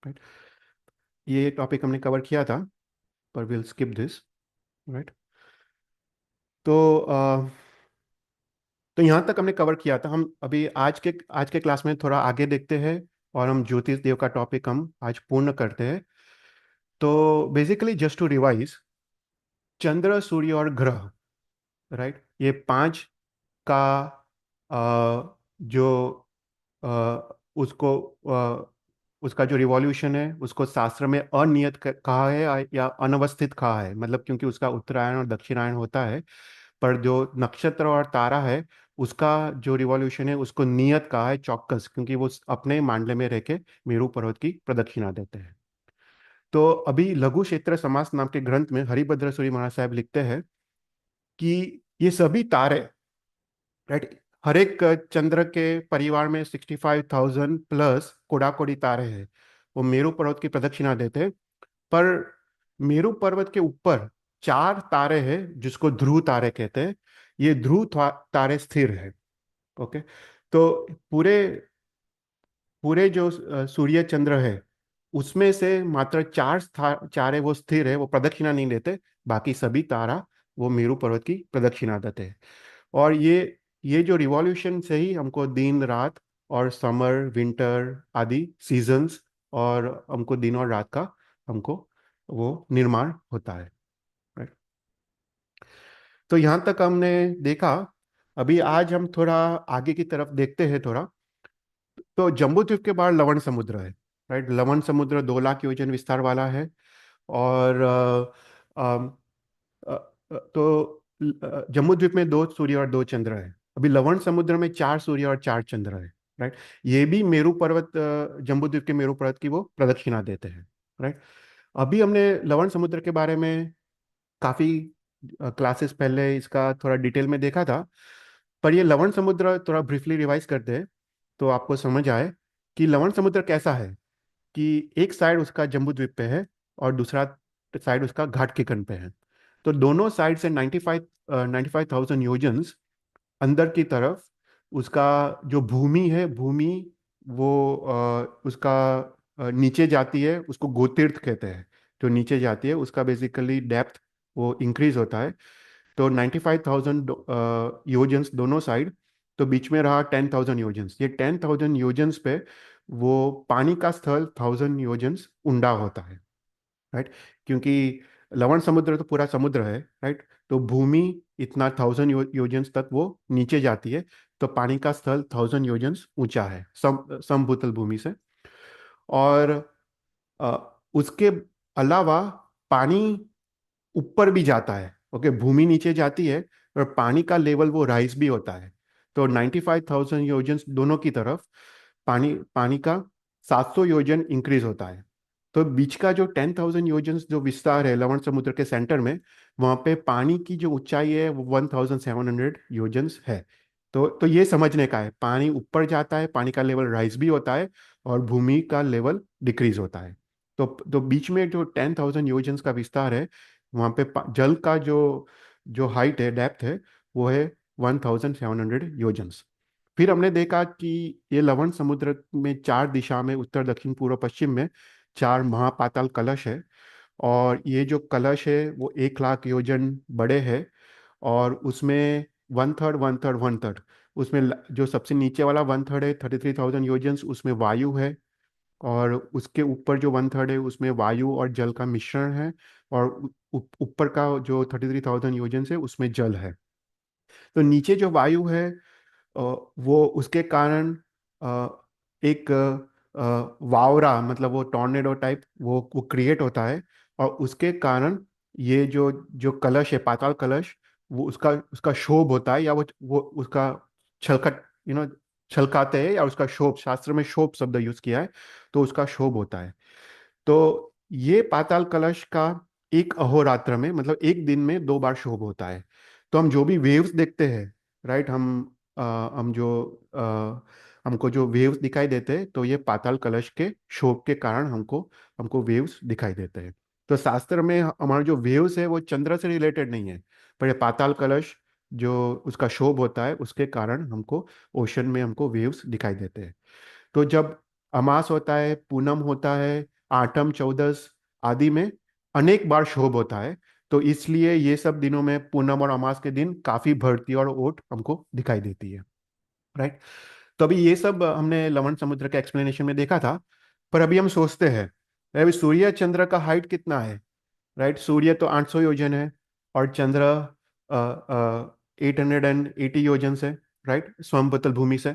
राइट। ये टॉपिक हमने कवर किया था, पर विल स्किप दिस, राइट। तो तो यहाँ तक हमने कवर किया था। हम अभी आज के क्लास में थोड़ा आगे देखते हैं, और हम ज्योतिष देव का टॉपिक हम आज पूर्ण करते हैं। तो बेसिकली जस्ट टू रिवाइज, चंद्र, सूर्य और ग्रह, राइट, ये पांच का जो अ, उसको उसका जो रिवॉल्यूशन है उसको शास्त्र में अनियत कहा है या अनवस्थित कहा है, मतलब क्योंकि उसका उत्तरायण और दक्षिणायन होता है। पर जो नक्षत्र और तारा है उसका जो रिवॉल्यूशन है उसको नियत कहा है, चौक्कस, क्योंकि वो अपने मांडले में रह के मेरू पर्वत की प्रदक्षिणा देते हैं। तो अभी लघु क्षेत्र समास नाम के ग्रंथ में हरिभद्र सूरी महाराज साहब लिखते हैं कि ये सभी तारे, राइट, हर एक चंद्र के परिवार में 65,000 प्लस कोडाकोडी तारे हैं, वो मेरू पर्वत की प्रदक्षिणा देते हैं। पर मेरू पर्वत के ऊपर 4 तारे हैं जिसको ध्रुव तारे कहते हैं। ये ध्रुव तारे स्थिर है, ओके। तो पूरे पूरे जो सूर्य चंद्र है उसमें से मात्र 4 है वो स्थिर है, वो प्रदक्षिणा नहीं देते। बाकी सभी तारा वो मेरू पर्वत की प्रदक्षिणा देते हैं। और ये जो रिवॉल्यूशन से ही हमको दिन रात और समर विंटर आदि सीजन्स, और हमको दिन और रात का हमको वो निर्माण होता है, राइट। तो यहाँ तक हमने देखा। अभी आज हम थोड़ा आगे की तरफ देखते हैं थोड़ा। तो जम्बूद्वीप के बाहर लवण समुद्र है, राइट। लवण समुद्र 2 लाख योजन विस्तार वाला है। और तो जम्बूद्वीप में 2 सूर्य और 2 चंद्र है। अभी लवण समुद्र में 4 सूर्य और 4 चंद्र है, राइट। ये भी मेरू पर्वत, जम्बूद्वीप के मेरू पर्वत की वो प्रदक्षिणा देते हैं, राइट। अभी हमने लवण समुद्र के बारे में काफी क्लासेस पहले इसका थोड़ा डिटेल में देखा था। पर ये लवण समुद्र थोड़ा ब्रीफली रिवाइज करते हैं तो आपको समझ आए कि लवण समुद्र कैसा है। कि एक साइड उसका जम्बू द्वीप पे है और दूसरा साइड उसका घाट के कण पे है। तो दोनों साइड से 95,000 योजन्स अंदर की तरफ उसका जो भूमि है, भूमि वो उसका नीचे जाती है, उसको गोतीर्थ कहते हैं। जो नीचे जाती है उसका बेसिकली डेप्थ वो इंक्रीज होता है। तो 95,000 योजन्स दोनों साइड। तो बीच में रहा 10,000 योजन्स। ये 10,000 योजन्स पे वो पानी का स्थल 1,000 योजन्स ऊंडा होता है, राइट। क्योंकि लवण समुद्र तो पूरा समुद्र है, राइट। तो भूमि इतना 1,000 योजन्स तक वो नीचे जाती है। तो पानी का स्थल 1,000 योजन्स ऊंचा है समभूतल भूमि से। और उसके अलावा पानी ऊपर भी जाता है, ओके। भूमि नीचे जाती है और पानी का लेवल वो राइज भी होता है। तो 95,000 योजन दोनों की तरफ पानी पानी का 700 योजन इंक्रीज होता है। तो बीच का जो 10,000 योजन जो विस्तार है लवण समुद्र के सेंटर में, वहां पे पानी की जो ऊंचाई है वो 1,700 योजन्स है। तो ये समझने का है, पानी ऊपर जाता है, पानी का लेवल राइज भी होता है और भूमि का लेवल डिक्रीज होता है। तो बीच में जो 10,000 योजन्स का विस्तार है, वहाँ पे जल का जो जो हाइट है, डेप्थ है, वो है 1,700 योजन्स। फिर हमने देखा कि ये लवण समुद्र में 4 दिशा में, उत्तर दक्षिण पूर्व पश्चिम में 4 महापाताल कलश है। और ये जो कलश है वो 1 लाख योजन बड़े हैं। और उसमें one third one third one third, उसमें जो सबसे नीचे वाला वन थर्ड है 33,000 योजन्स, उसमें वायु है। और उसके ऊपर जो वन थर्ड है उसमें वायु और जल का मिश्रण है। और ऊपर का जो 33,000 योजन है उसमें जल है। तो नीचे जो वायु है वो उसके कारण एक वावरा, मतलब वो टॉर्नेडो टाइप वो क्रिएट होता है। और उसके कारण ये जो जो कलश है, पाताल कलश, वो उसका उसका शोभ होता है, या वो उसका छलकट, छलकाते हैं, या उसका शोभ, शास्त्र में शोभ शब्द यूज किया है। तो उसका शोभ होता है। तो ये पाताल कलश का एक अहोरात्र में, मतलब एक दिन में 2 बार शोभ होता है। तो हम जो भी वेव्स देखते हैं, राइट, हम जो हमको जो वेव्स दिखाई देते हैं, तो ये पाताल कलश के शोभ के कारण हमको हमको वेव्स दिखाई देते हैं। तो शास्त्र में हमारा जो वेव्स है वो चंद्र से रिलेटेड नहीं है, पर ये पाताल कलश जो उसका शोभ होता है उसके कारण हमको ओशन में हमको वेव्स दिखाई देते हैं। तो जब अमास होता है, पूनम होता है, आठम, चौदस आदि में अनेक बार शोभ होता है। तो इसलिए ये सब दिनों में, पूनम और अमास के दिन, काफी भरती और ओट हमको दिखाई देती है, राइट। तो अभी ये सब हमने लवण समुद्र के एक्सप्लेनेशन में देखा था। पर अभी हम सोचते हैं, अभी सूर्य चंद्र का हाइट कितना है, राइट। सूर्य तो 800 योजन है और चंद्र 880 योजन से, राइट, समतल भूमि से।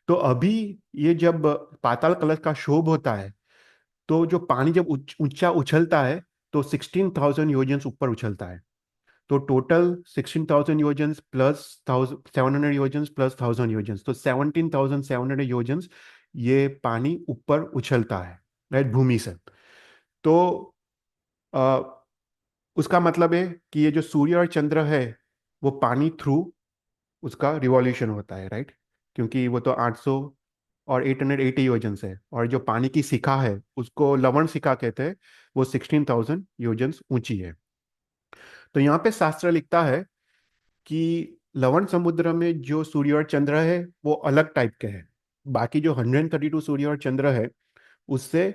तो अभी ये जब पाताल कलश का शोभ होता है, तो जो पानी जब ऊंचा उछलता है, तो 16,000 योजन ऊपर उछलता है। तो टोटल 16,000 योजन प्लस 700 योजन प्लस 1,000 योजन, तो 17,700 योजन ये पानी ऊपर उछलता है, राइट, भूमि से। तो आ, उसका मतलब है कि ये जो सूर्य और चंद्र है वो पानी थ्रू उसका रिवॉल्यूशन होता है, राइट। क्योंकि वो तो 800 और 880 योजन है, और जो पानी की शिखा है उसको लवण शिखा कहते हैं। वो 16,000 योजन ऊंची है। तो यहाँ पे शास्त्र लिखता है कि लवण समुद्र में जो सूर्य और चंद्र है वो अलग टाइप के हैं। बाकी जो 132 सूर्य और चंद्र है उससे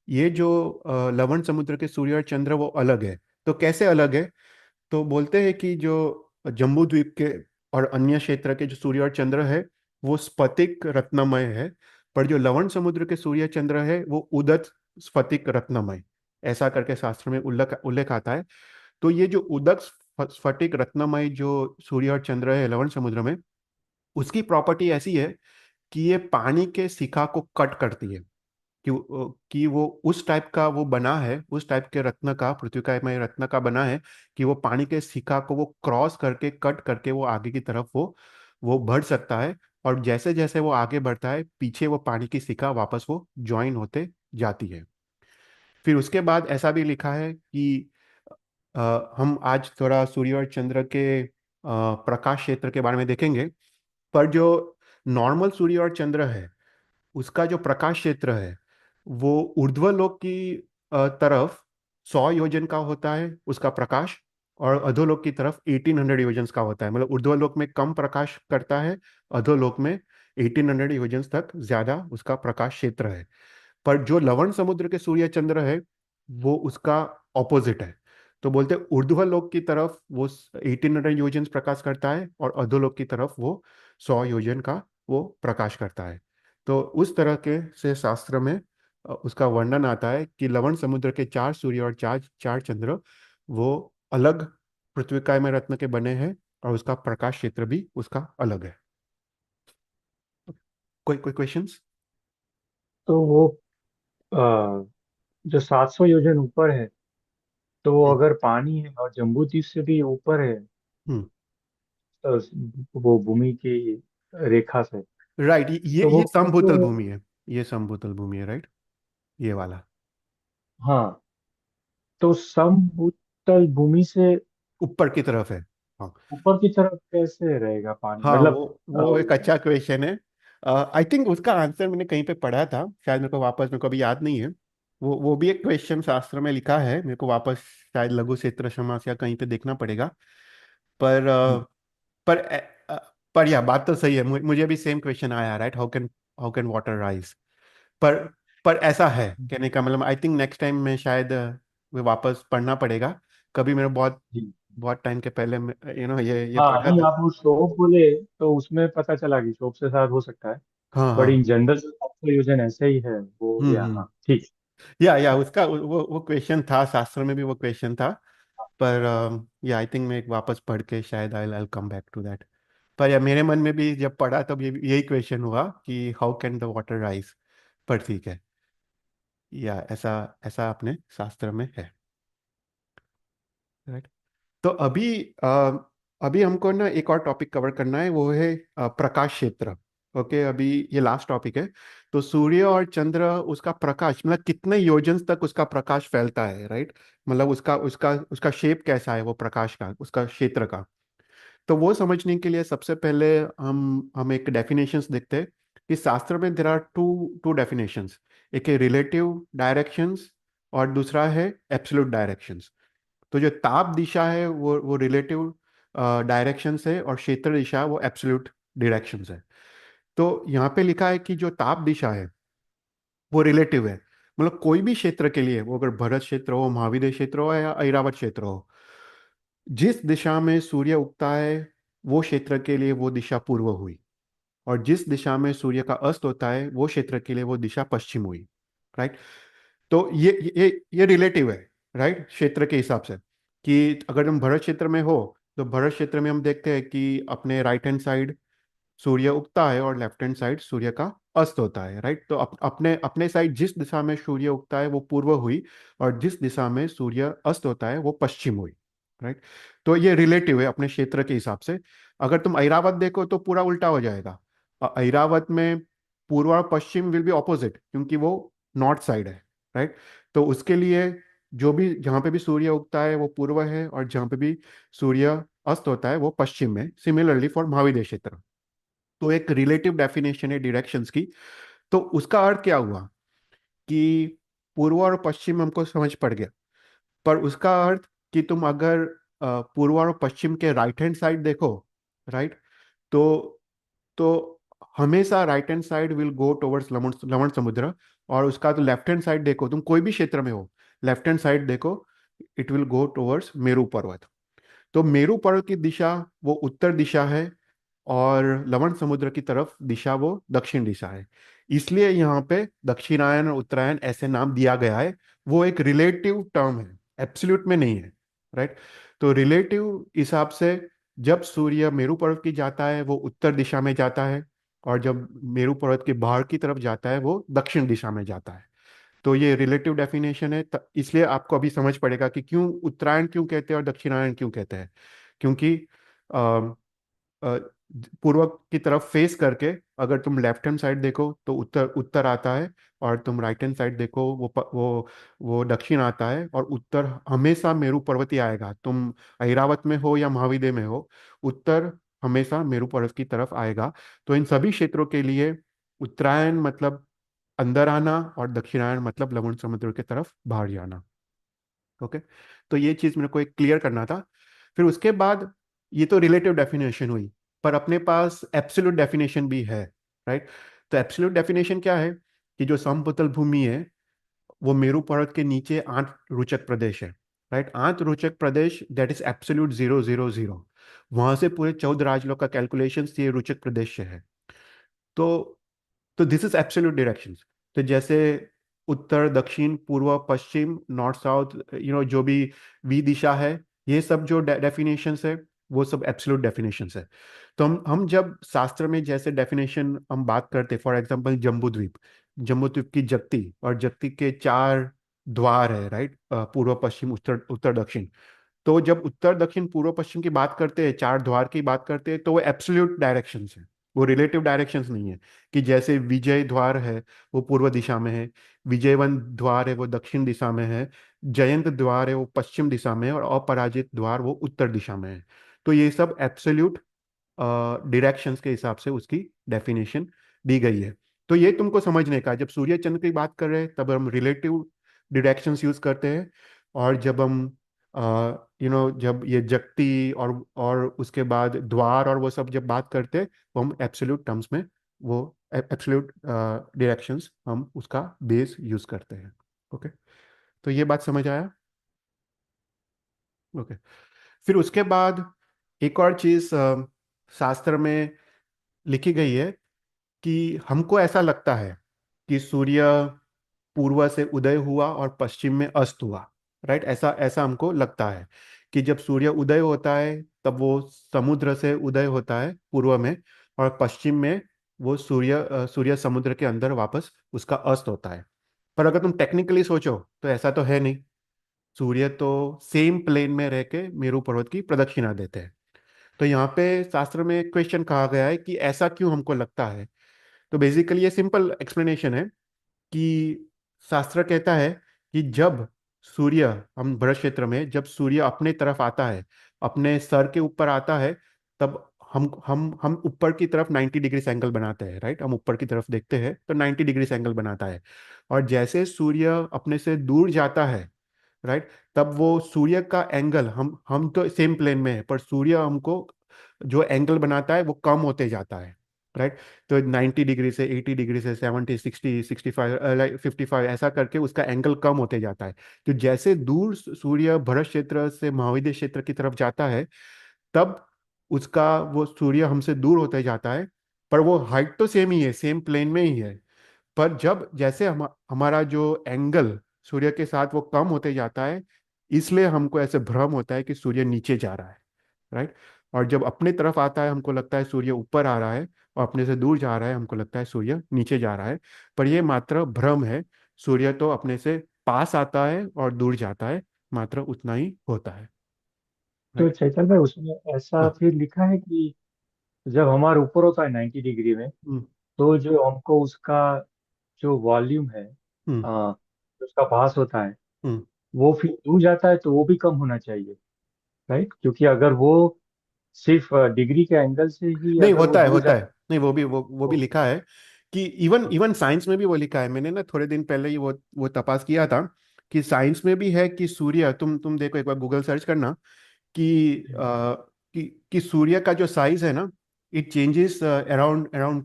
ये जो लवण समुद्र के सूर्य और चंद्र वो अलग है। तो कैसे अलग है? तो बोलते हैं कि जो जम्बू द्वीप के और अन्य क्षेत्र के जो सूर्य और चंद्र है वो स्फटिक रत्नमय है। पर जो लवण समुद्र के सूर्य चंद्र है वो उदक स्फटिक रत्नमय, ऐसा करके शास्त्र में उल्लेख उल्लेख आता है। तो ये जो उदक स्फटिक रत्नमय जो सूर्य और चंद्र है लवण समुद्र में, उसकी प्रॉपर्टी ऐसी है कि ये पानी के शिखा को कट करती है। कि वो उस टाइप का वो बना है, उस टाइप के रत्न का, पृथ्वी का में रत्न का बना है कि वो पानी के शिखा को वो क्रॉस करके, कट करके वो आगे की तरफ वो बढ़ सकता है, और जैसे जैसे वो आगे बढ़ता है पीछे वो पानी की शिखा वापस वो ज्वाइन होते जाती है। फिर उसके बाद ऐसा भी लिखा है कि हम आज थोड़ा सूर्य और चंद्र के प्रकाश क्षेत्र के बारे में देखेंगे। पर जो नॉर्मल सूर्य और चंद्र है उसका जो प्रकाश क्षेत्र है वो ऊर्ध्वलोक की तरफ 100 योजन का होता है उसका प्रकाश, और अधोलोक की तरफ 1800 योजन का होता है। मतलब ऊर्ध्वलोक में कम प्रकाश करता है, अधोलोक में 1800 योजन तक ज्यादा उसका प्रकाश क्षेत्र है। पर जो लवण समुद्र के सूर्य चंद्र है वो उसका ऑपोजिट है। तो बोलते हैं ऊर्ध्वलोक की तरफ वो 1800 योजन प्रकाश करता है, और अधोलोक की तरफ वो 100 योजन का वो प्रकाश करता है। तो उस तरह के से शास्त्र में उसका वर्णन आता है कि लवण समुद्र के 4 सूर्य और चार चार चंद्र वो अलग पृथ्वी काय में रत्न के बने हैं, और उसका प्रकाश क्षेत्र भी उसका अलग है। कोई कोई क्वेश्चंस? तो वो अ, जो 700 योजन ऊपर है, तो वो हम्म। अगर पानी है और जम्बू द्वीप से भी ऊपर है, हम्म। तो वो भूमि की रेखा से, राइट, ये तो वो ये कैसे? समभूतल भूमि है। ये समभूतल भूमि है, राइट, ये वाला। हाँ, तो समभूतल भूमि से ऊपर की तरफ है। हाँ। ऊपर की तरफ कैसे रहेगा पानी, हाँ, मतलब? वो एक अच्छा क्वेश्चन है। आई थिंक उसका आंसर मैंने कहीं पे पढ़ा था, शायद मेरे को अभी याद नहीं है। वो भी एक क्वेश्चन शास्त्र में लिखा है, मेरे को वापस शायद लघु क्षेत्र समास या कहीं पे देखना पड़ेगा। पर पर पर या बात तो सही है, मुझे भी सेम क्वेश्चन आया, right, how can water rise. पर पर ऐसा है कहने का मतलब, आई थिंक नेक्स्ट टाइम में शायद वो वापस पढ़ना पड़ेगा। कभी मेरे बहुत जी। बहुत टाइम के पहले ये हाँ, पढ़ा नहीं, था। आप वो शोप बोले तो उसमें पता चला कि शोप से शायद हो सकता है। हाँ, बट इन हाँ। जनरल 700 योजन ऐसे ही है, वो हो गया। हम्म। हाँ, ठीक। या उसका वो क्वेश्चन था, शास्त्र में भी वो क्वेश्चन था। पर या आई थिंक मैं एक वापस पढ़ के शायद आई कम बैक टू दैट। पर या मेरे मन में भी जब पढ़ा तब यही क्वेश्चन हुआ कि how can the water rise. पर ठीक है, या ऐसा ऐसा अपने शास्त्र में है, राइट। तो अभी हमको ना एक और टॉपिक कवर करना है, वो है प्रकाश क्षेत्र। ओके, अभी ये लास्ट टॉपिक है। तो सूर्य और चंद्र, उसका प्रकाश मतलब कितने योजन तक उसका प्रकाश फैलता है, राइट। मतलब उसका उसका उसका शेप कैसा है वो प्रकाश का, उसका क्षेत्र का। तो वो समझने के लिए सबसे पहले हम एक डेफिनेशंस देखते हैं कि शास्त्र में there are two two definitions. एक है रिलेटिव डायरेक्शंस, और दूसरा है एब्सोल्यूट डायरेक्शंस। तो जो ताप दिशा है वो रिलेटिव डायरेक्शन है, और क्षेत्र दिशा वो एब्सोल्यूट डायरेक्शन है। तो यहाँ पे लिखा है कि जो ताप दिशा है वो रिलेटिव है। मतलब कोई भी क्षेत्र के लिए, वो अगर भरत क्षेत्र हो, महाविद्य क्षेत्र हो, या ऐरावत क्षेत्र हो, जिस दिशा में सूर्य उगता है वो क्षेत्र के लिए वो दिशा पूर्व हुई, और जिस दिशा में सूर्य का अस्त होता है वो क्षेत्र के लिए वो दिशा पश्चिम हुई, राइट। तो ये रिलेटिव है, राइट, क्षेत्र के हिसाब से। कि अगर हम भरत क्षेत्र में हो तो भरत क्षेत्र में हम देखते हैं कि अपने राइट हैंड साइड सूर्य उगता है, और लेफ्ट हैंड साइड सूर्य का अस्त होता है, राइट। तो अपने अपने साइड जिस दिशा में सूर्य उगता है वो पूर्व हुई, और जिस दिशा में सूर्य अस्त होता है वो पश्चिम हुई, राइट। तो ये रिलेटिव है अपने क्षेत्र के हिसाब से। अगर तुम ऐरावत देखो तो पूरा उल्टा हो जाएगा। ऐरावत में पूर्व और पश्चिम विल बी ऑपोजिट, क्योंकि वो नॉर्थ साइड है, राइट। तो उसके लिए जो भी जहाँ पे भी सूर्य उगता है वो पूर्व है, और जहाँ पे भी सूर्य अस्त होता है वो पश्चिम में। सिमिलरली फॉर महाविद्य क्षेत्र। तो एक रिलेटिव डेफिनेशन है डायरेक्शंस की। तो उसका अर्थ क्या हुआ कि पूर्व और पश्चिम हमको समझ पड़ गया। पर उसका अर्थ कि तुम अगर पूर्व और पश्चिम के राइट हैंड साइड देखो, राइट, तो तो हमेशा right hand side will go towards लवण लवण समुद्र। और उसका तो लेफ्ट हैंड साइड देखो, तुम कोई भी क्षेत्र में हो, लेफ्ट हैंड साइड देखो, it will go towards Meru पर्वत। तो मेरू पर्वत की दिशा वो उत्तर दिशा है, और लवण समुद्र की तरफ दिशा वो दक्षिण दिशा है। इसलिए यहाँ पे दक्षिणायन और उत्तरायण ऐसे नाम दिया गया है। वो एक रिलेटिव टर्म है, एब्सोल्यूट में नहीं है, राइट। तो रिलेटिव हिसाब से जब सूर्य मेरू पर्वत की जाता है वो उत्तर दिशा में जाता है, और जब मेरू पर्वत के बाहर की तरफ जाता है वो दक्षिण दिशा में जाता है। तो ये रिलेटिव डेफिनेशन है, इसलिए आपको अभी समझ पड़ेगा कि क्यों उत्तरायण क्यों कहते हैं और दक्षिणायन क्यों कहते हैं। क्योंकि पूर्व की तरफ फेस करके, अगर तुम लेफ्ट हैंड साइड देखो तो उत्तर उत्तर आता है, और तुम राइट हैंड साइड देखो वो दक्षिण आता है, और उत्तर हमेशा मेरू पर्वत ही आएगा। तुम ऐरावत में हो या महाविद्य में हो, उत्तर हमेशा मेरू पर्वत की तरफ आएगा। तो इन सभी क्षेत्रों के लिए उत्तरायण मतलब अंदर आना, और दक्षिणायन मतलब लवण समुद्र की तरफ बाहर जाना। ओके, तो ये चीज मेरे को एक क्लियर करना था। फिर उसके बाद, ये तो रिलेटिव डेफिनेशन हुई, पर अपने पास एब्सोल्यूट डेफिनेशन भी है, राइट। तो एब्सोल्यूट डेफिनेशन क्या है, कि जो समतल भूमि है वो मेरू पर्वत के नीचे 8 रोचक प्रदेश है, राइट। 8 रोचक प्रदेश, दैट इज एब्सोल्यूट 000। वहां से पूरे 14 राजलोक का कैलकुलेशन ये रोचक प्रदेश से है। तो दिस इज एब्सोल्यूट डायरेक्शंस। तो जैसे उत्तर दक्षिण पूर्व पश्चिम नॉर्थ साउथ, जो भी वी दिशा है, ये सब जो डेफिनेशंस है, वो सब एब्सोल्यूट डेफिनेशंस है। तो हम जब शास्त्र में जैसे डेफिनेशन हम बात करते, फॉर एग्जांपल जम्बूद्वीप की जगती, और जगती के 4 द्वार है, राइट, पूर्व पश्चिम उत्तर उत्तर दक्षिण। तो जब उत्तर दक्षिण पूर्व पश्चिम की बात करते हैं, 4 द्वार की बात करते हैं, तो वो एब्सोल्यूट डायरेक्शंस है, वो रिलेटिव डायरेक्शंस नहीं है। कि जैसे विजय द्वार है वो पूर्व दिशा में है, विजयवन द्वार है वो दक्षिण दिशा में है, जयंत द्वार है वो पश्चिम दिशा में है, और अपराजित द्वार वो उत्तर दिशा में है। तो ये सब एब्सोल्यूट डायरेक्शंस के हिसाब से उसकी डेफिनेशन दी गई है। तो ये तुमको समझने का, जब सूर्य चंद्र की बात कर रहे हैं तब हम रिलेटिव डायरेक्शंस यूज करते हैं, और जब हम जब ये जगती और उसके बाद द्वार और वो सब जब बात करते हैं, तो हम एब्सोल्यूट टर्म्स में वो एब्सोल्यूट डायरेक्शंस हम उसका बेस यूज करते हैं। ओके, तो ये बात समझ आया। ओके, फिर उसके बाद एक और चीज शास्त्र में लिखी गई है, कि हमको ऐसा लगता है कि सूर्य पूर्व से उदय हुआ और पश्चिम में अस्त हुआ, राइट। ऐसा ऐसा हमको लगता है कि जब सूर्य उदय होता है तब वो समुद्र से उदय होता है पूर्व में, और पश्चिम में वो सूर्य समुद्र के अंदर वापस उसका अस्त होता है। पर अगर तुम टेक्निकली सोचो तो ऐसा तो है नहीं। सूर्य तो सेम प्लेन में रह के मेरू पर्वत की प्रदक्षिणा देते हैं। तो यहाँ पे शास्त्र में क्वेश्चन कहा गया है कि ऐसा क्यों हमको लगता है। तो बेसिकली ये सिंपल एक्सप्लेनेशन है, कि शास्त्र कहता है कि जब सूर्य, हम भरत क्षेत्र में जब सूर्य अपने तरफ आता है, अपने सर के ऊपर आता है, तब हम ऊपर की तरफ 90 डिग्री एंगल बनाते हैं, राइट। हम ऊपर की तरफ देखते हैं तो 90 डिग्री एंगल बनाता है। और जैसे सूर्य अपने से दूर जाता है, राइट, तब वो सूर्य का एंगल, हम तो सेम प्लेन में है, पर सूर्य हमको जो एंगल बनाता है वो कम होते जाता है, राइट। तो 90 डिग्री से 80 डिग्री से 70 60 65 लाइक 55 ऐसा करके उसका एंगल कम होते जाता है। तो जैसे दूर सूर्य भरत क्षेत्र से महाविद्य क्षेत्र की तरफ जाता है, तब उसका वो सूर्य हमसे दूर होते जाता है, पर वो हाइट तो सेम ही है, सेम प्लेन में ही है। पर जब जैसे हमारा जो एंगल सूर्य के साथ वो कम होते जाता है, इसलिए हमको ऐसे भ्रम होता है कि सूर्य नीचे जा रहा है, राइट। और जब अपने तरफ आता है हमको लगता है सूर्य ऊपर आ रहा है, और अपने से दूर जा रहा है हमको लगता है सूर्य नीचे जा रहा है। पर ये मात्र भ्रम है। सूर्य तो अपने से पास आता है और दूर जाता है, मात्र उतना ही होता है, तो राइट। चैतन्य भाई, उसमें ऐसा हाँ। फिर लिखा है कि जब हमारा ऊपर होता है 90 डिग्री में, हम्म। तो जो हमको उसका जो वॉल्यूम है, हम्म। जो उसका भास होता है, हम्म। वो फिर दूर जाता है तो वो भी कम होना चाहिए, राइट? क्योंकि अगर वो सिर्फ डिग्री के एंगल से ही नहीं, अगर वो होता है दूर होता जाता है। नहीं, वो भी तो लिखा है, कि इवन इवन साइंस में भी वो लिखा है। मैंने ना थोड़े दिन पहले ही वो तपास किया था, कि साइंस में भी है कि सूर्य, तुम देखो एक बार गूगल सर्च करना, कि कि सूर्य का जो साइज है ना, इट चेंजेस अराउंड अराउंड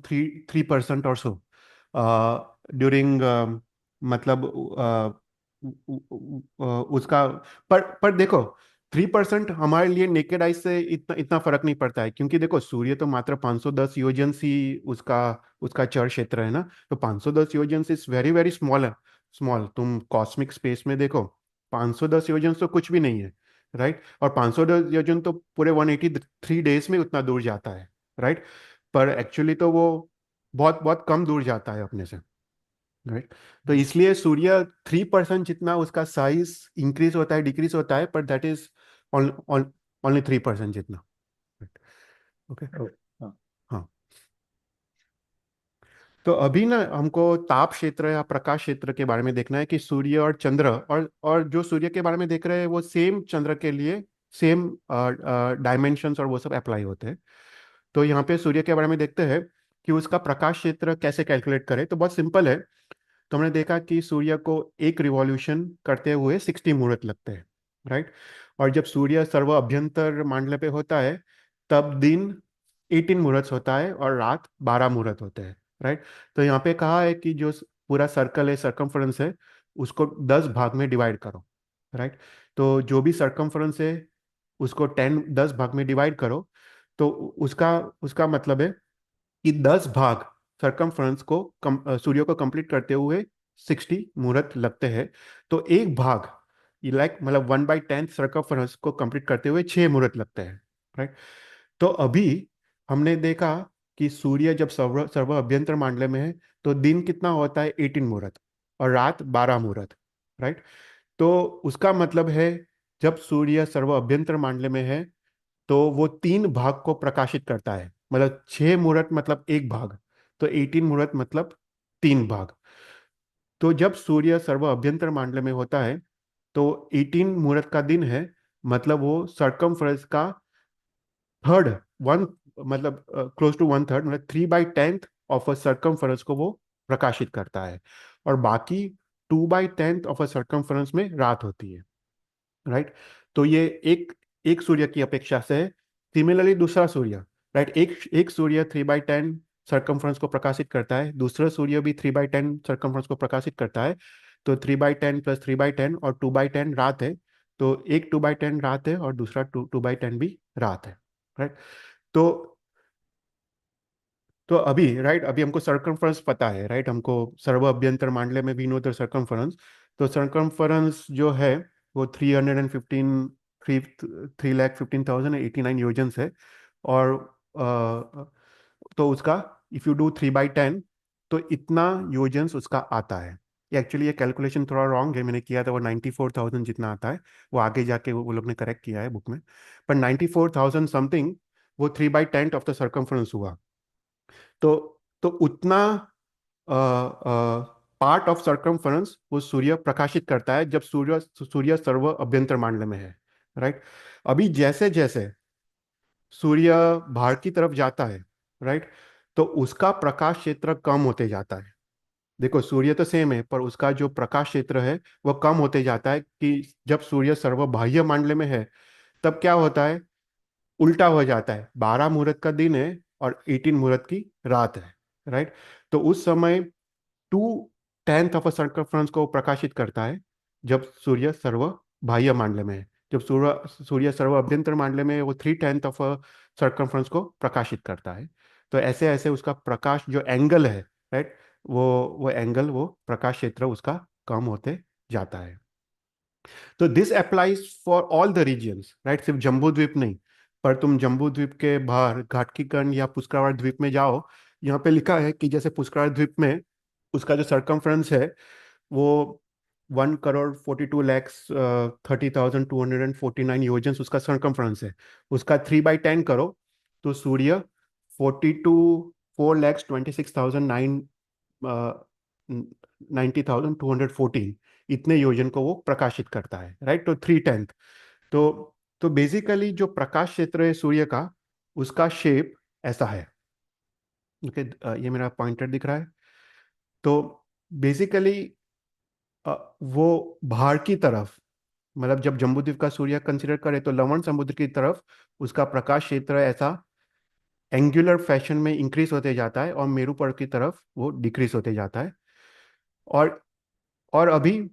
3% और सो ड्यूरिंग, मतलब उसका, पर देखो, 3% हमारे लिए नेकेड आई से इतना इतना फर्क नहीं पड़ता है, क्योंकि देखो सूर्य तो मात्र 510 योजन सी उसका उसका चर क्षेत्र है ना। तो 510 योजन से वेरी वेरी स्मॉल है। स्मॉल, तुम कॉस्मिक स्पेस में देखो, 510 योजन तो कुछ भी नहीं है, राइट। और 510 योजन तो पूरे 183 डेज में उतना दूर जाता है, राइट। पर एक्चुअली तो वो बहुत बहुत कम दूर जाता है अपने से, राइट। तो इसलिए सूर्य 3% जितना उसका साइज इंक्रीज होता है, डिक्रीज होता है, पर दैट इज ओनली 3% जितना, ओके। ओ, हाँ। तो अभी ना हमको ताप क्षेत्र या प्रकाश क्षेत्र के बारे में देखना है कि सूर्य और चंद्र, और जो सूर्य के बारे में देख रहे हैं वो सेम चंद्र के लिए सेम डायमेंशंस और वो सब अप्लाई होते हैं। तो यहाँ पे सूर्य के बारे में देखते हैं कि उसका प्रकाश क्षेत्र कैसे कैलकुलेट करें। तो बहुत सिंपल है। तो हमने देखा कि सूर्य को एक रिवॉल्यूशन करते हुए 60 मुहूर्त लगते हैं, राइट। और जब सूर्य सर्व अभ्यंतर मांडले पे होता है तब दिन 18 मुहूर्त होता है और रात 12 मुहूर्त होते हैं, राइट। तो यहाँ पे कहा है कि जो पूरा सर्कल है, सर्कमफ्रेंस है, उसको 10 भाग में डिवाइड करो, राइट। तो जो भी सर्कमफ्रेंस है उसको 10 भाग में डिवाइड करो। तो उसका उसका मतलब है कि 10 भाग सरकमफ्रेंस को सूर्य को कंप्लीट करते हुए 60 मुहूर्त लगते हैं। तो एक भाग, लाइक मतलब 1/10 सरकमफ्रेंस को कंप्लीट करते हुए 6 मुहूर्त लगते हैं, राइट। तो अभी हमने देखा कि सूर्य जब सर्व सर्व अभ्यंतर मांडले में है तो दिन कितना होता है, 18 मुहूर्त, और रात 12 मुहूर्त, राइट। तो उसका मतलब है जब सूर्य सर्व अभ्यंतर मांडले में है तो वो 3 भाग को प्रकाशित करता है, मतलब 6 मुहूर्त मतलब एक भाग, तो 18 मुहूर्त मतलब 3 भाग। तो जब सूर्य सर्व अभ्यंतर मांडले में होता है तो 18 मुहूर्त का दिन है, मतलब वो सरकमफ्रेंस का थर्ड, वन, मतलब क्लोज टू 1/3, मतलब 3/10 ऑफ अ सरकमफ्रेंस को वो प्रकाशित करता है। और बाकी 2/10 ऑफ अ सरकमफ्रेंस में रात होती है, राइट। तो ये एक एक सूर्य की अपेक्षा से है। सिमिलरली दूसरा सूर्य, राइट, एक एक सूर्य 3/10 सरकमफ्रेंस को प्रकाशित करता है, दूसरा सूर्य भी 3/10 सरकमफ्रेंस को प्रकाशित करता है। तो 3/10 प्लस 3/10 और 2/10 रात है। तो एक 2/10 रात है और दूसरा 2/10 भी रात है, राइट। तो राइट, अभी हमको सर्कमफ्रेंस पता है, राइट, हमको सर्व अभ्यंतर मांडले में वी नो द सर्कमफ्रेंस। तो सर्कमफ्रेंस जो है वो 315 3,15,089 योजन है। और तो उसका इफ यू डू 3/10 तो इतना योजन्स उसका आता है। ये एक्चुअली ये कैलकुलेशन थोड़ा रॉन्ग है, मैंने किया था, वो 94,000 जितना आता है। वो आगे जाके वो लोग ने करेक्ट किया है बुक में। पर 94,000 समथिंग वो 3/10 ऑफ द सर्कमफ्रेंस हुआ। तो उतना पार्ट ऑफ सर्कमफ्रेंस वो सूर्य प्रकाशित करता है जब सूर्य सूर्य सर्व अभ्यंतर मांडले में है, राइट। अभी जैसे जैसे सूर्य बाहर की तरफ जाता है, राइट, तो उसका प्रकाश क्षेत्र कम होते जाता है। देखो सूर्य तो सेम है पर उसका जो प्रकाश क्षेत्र है वो कम होते जाता है कि जब सूर्य सर्व बाह्य मांडले में है तब क्या होता है, उल्टा हो जाता है, 12 मुहूर्त का दिन है और 18 मुहूर्त की रात है, राइट। तो उस समय 2/10 ऑफ अ सर्कमफ्रेंस को प्रकाशित करता है जब सूर्य सर्व बाह्य मांडले में है। जब सूर्य सूर्य सर्व अभ्यंतर मांडले में है वो 3/10 ऑफ अ सर्कमफ्रेंस को प्रकाशित करता है। तो ऐसे ऐसे उसका प्रकाश जो एंगल है, राइट, वो वो एंगल, वो प्रकाश क्षेत्र उसका कम होते जाता है। तो this applies for all the regions, right, सिर्फ जम्बू द्वीप नहीं। पर तुम जम्बू द्वीप के बाहर घाटकीकर्ण या पुष्करावर द्वीप में जाओ, यहाँ पे लिखा है कि जैसे पुष्करावर द्वीप में उसका जो सरकमफ्रेंस है वो 1,42,30,249 योजन उसका सरकमफ्रेंस है। उसका 3/10 करो तो सूर्य 4,26,9 90,214 इतने योजन को वो प्रकाशित करता है, राइट। तो 3/10। तो बेसिकली जो प्रकाश क्षेत्र है सूर्य का, उसका शेप ऐसा है। ओके, ये मेरा पॉइंटर दिख रहा है। तो बेसिकली वो बाहर की तरफ, मतलब जब जम्बूद्वीप का सूर्य कंसिडर करे तो लवण समुद्र की तरफ उसका प्रकाश क्षेत्र ऐसा एंगुलर फैशन में इंक्रीज होते जाता है और मेरू पर्वत की तरफ वो डिक्रीज होते जाता है। और अभी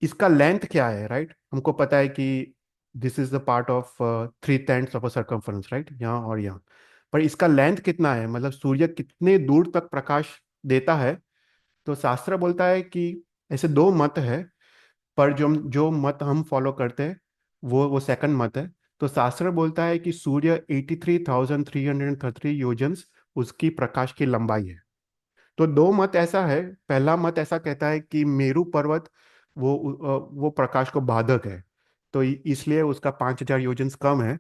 इसका लेंथ क्या है, राइट, हमको पता है कि this is the part of 3/10 of a circumference, right, यहाँ और यहाँ। पर इसका लेंथ कितना है, मतलब सूर्य कितने दूर तक प्रकाश देता है। तो शास्त्र बोलता है कि ऐसे दो मत है, पर जो जो मत हम फॉलो करते हैं वो सेकंड मत है। तो शास्त्र बोलता है कि सूर्य 83,333 योजन्स उसकी प्रकाश की लंबाई है। तो दो मत ऐसा है, पहला मत ऐसा कहता है कि मेरू पर्वत वो प्रकाश को बाधक है, तो इसलिए उसका 5,000 योजन्स कम है।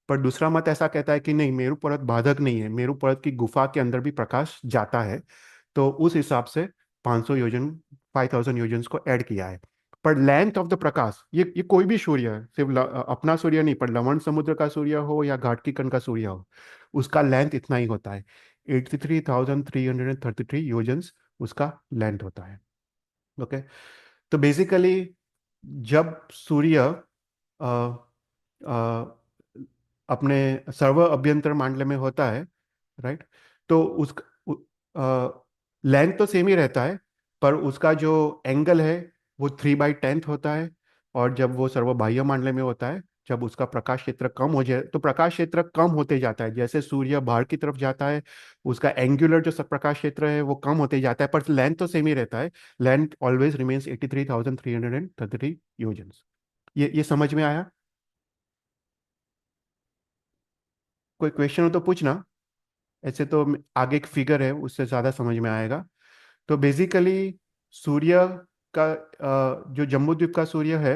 पर दूसरा मत ऐसा कहता है कि नहीं, मेरू पर्वत बाधक नहीं है, मेरू पर्वत की गुफा के अंदर भी प्रकाश जाता है। तो उस हिसाब से 500 योजन, 5000 योजन को ऐड किया है। पर लेंथ ऑफ द प्रकाश, ये कोई भी सूर्य है, सिर्फ अपना सूर्य नहीं, पर लवण समुद्र का सूर्य हो या घाटकीकरण का सूर्य हो, उसका लेंथ इतना ही होता है। 83,333 योजन्स उसका लेंथ होता है। ओके। तो बेसिकली जब सूर्य अ, अ, अपने सर्व अभ्यंतर मांडल्य में होता है, राइट, तो उस लेंथ तो सेम ही रहता है, पर उसका जो एंगल है वो 3/10 होता है। और जब वो सर्वबाह्य मांडल्य में होता है, जब उसका प्रकाश क्षेत्र कम हो जाए, तो प्रकाश क्षेत्र कम होते जाता है जैसे सूर्य बाहर की तरफ जाता है, उसका एंगुलर जो प्रकाश क्षेत्र है वो कम होते जाता है, पर लेंथ तो सेम ही रहता है। Length always remains 83,333 यूजन्स। ये समझ में आया? कोई क्वेश्चन हो तो पूछना। ऐसे तो आगे एक फिगर है, उससे ज़्यादा समझ में आएगा। तो बेसिकली सूर्य का जो जम्बूद्वीप का सूर्य है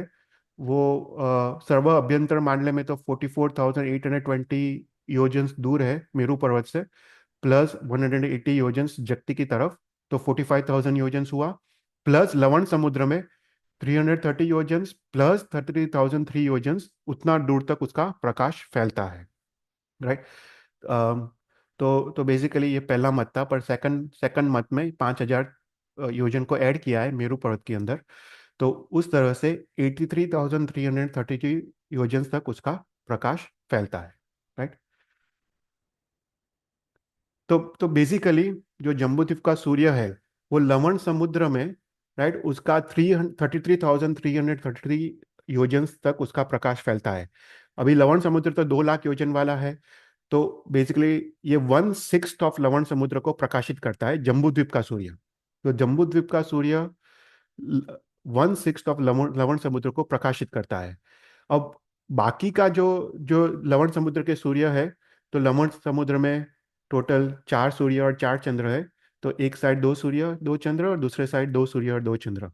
वो सर्व अभ्यंतर मानले में तो 44,820 योजन्स दूर है मेरू पर्वत से, प्लस 180 योजन्स जगती की तरफ, तो 45,000 योजन्स हुआ। प्लस लवण समुद्र में 330 योजन्स प्लस 33,003 योजन्स, उतना दूर तक उसका प्रकाश फैलता है, राइट। तो बेसिकली ये पहला मत था, पर सेकंड सेकंड मत में 5,000 योजन को ऐड किया है मेरू पर्वत के अंदर। तो उस तरह से 83,333 योजन तक उसका प्रकाश फैलता है, राइट। तो बेसिकली जो जम्बूद्वीप का सूर्य है वो लवण समुद्र में, राइट, उसका 33,333 योजन तक उसका प्रकाश फैलता है। अभी लवण समुद्र तो 2 लाख योजन वाला है। तो बेसिकली ये 1/6 ऑफ लवण समुद्र को प्रकाशित करता है जम्बूद्वीप का सूर्य। तो जम्बूद्वीप का सूर्य 1/6 ऑफ लवण लवण समुद्र को प्रकाशित करता है। अब बाकी का जो जो लवण समुद्र के सूर्य है, तो लवण समुद्र में टोटल 4 सूर्य और 4 चंद्र है। तो एक साइड 2 सूर्य 2 चंद्र, और दूसरे साइड 2 सूर्य और 2 चंद्र।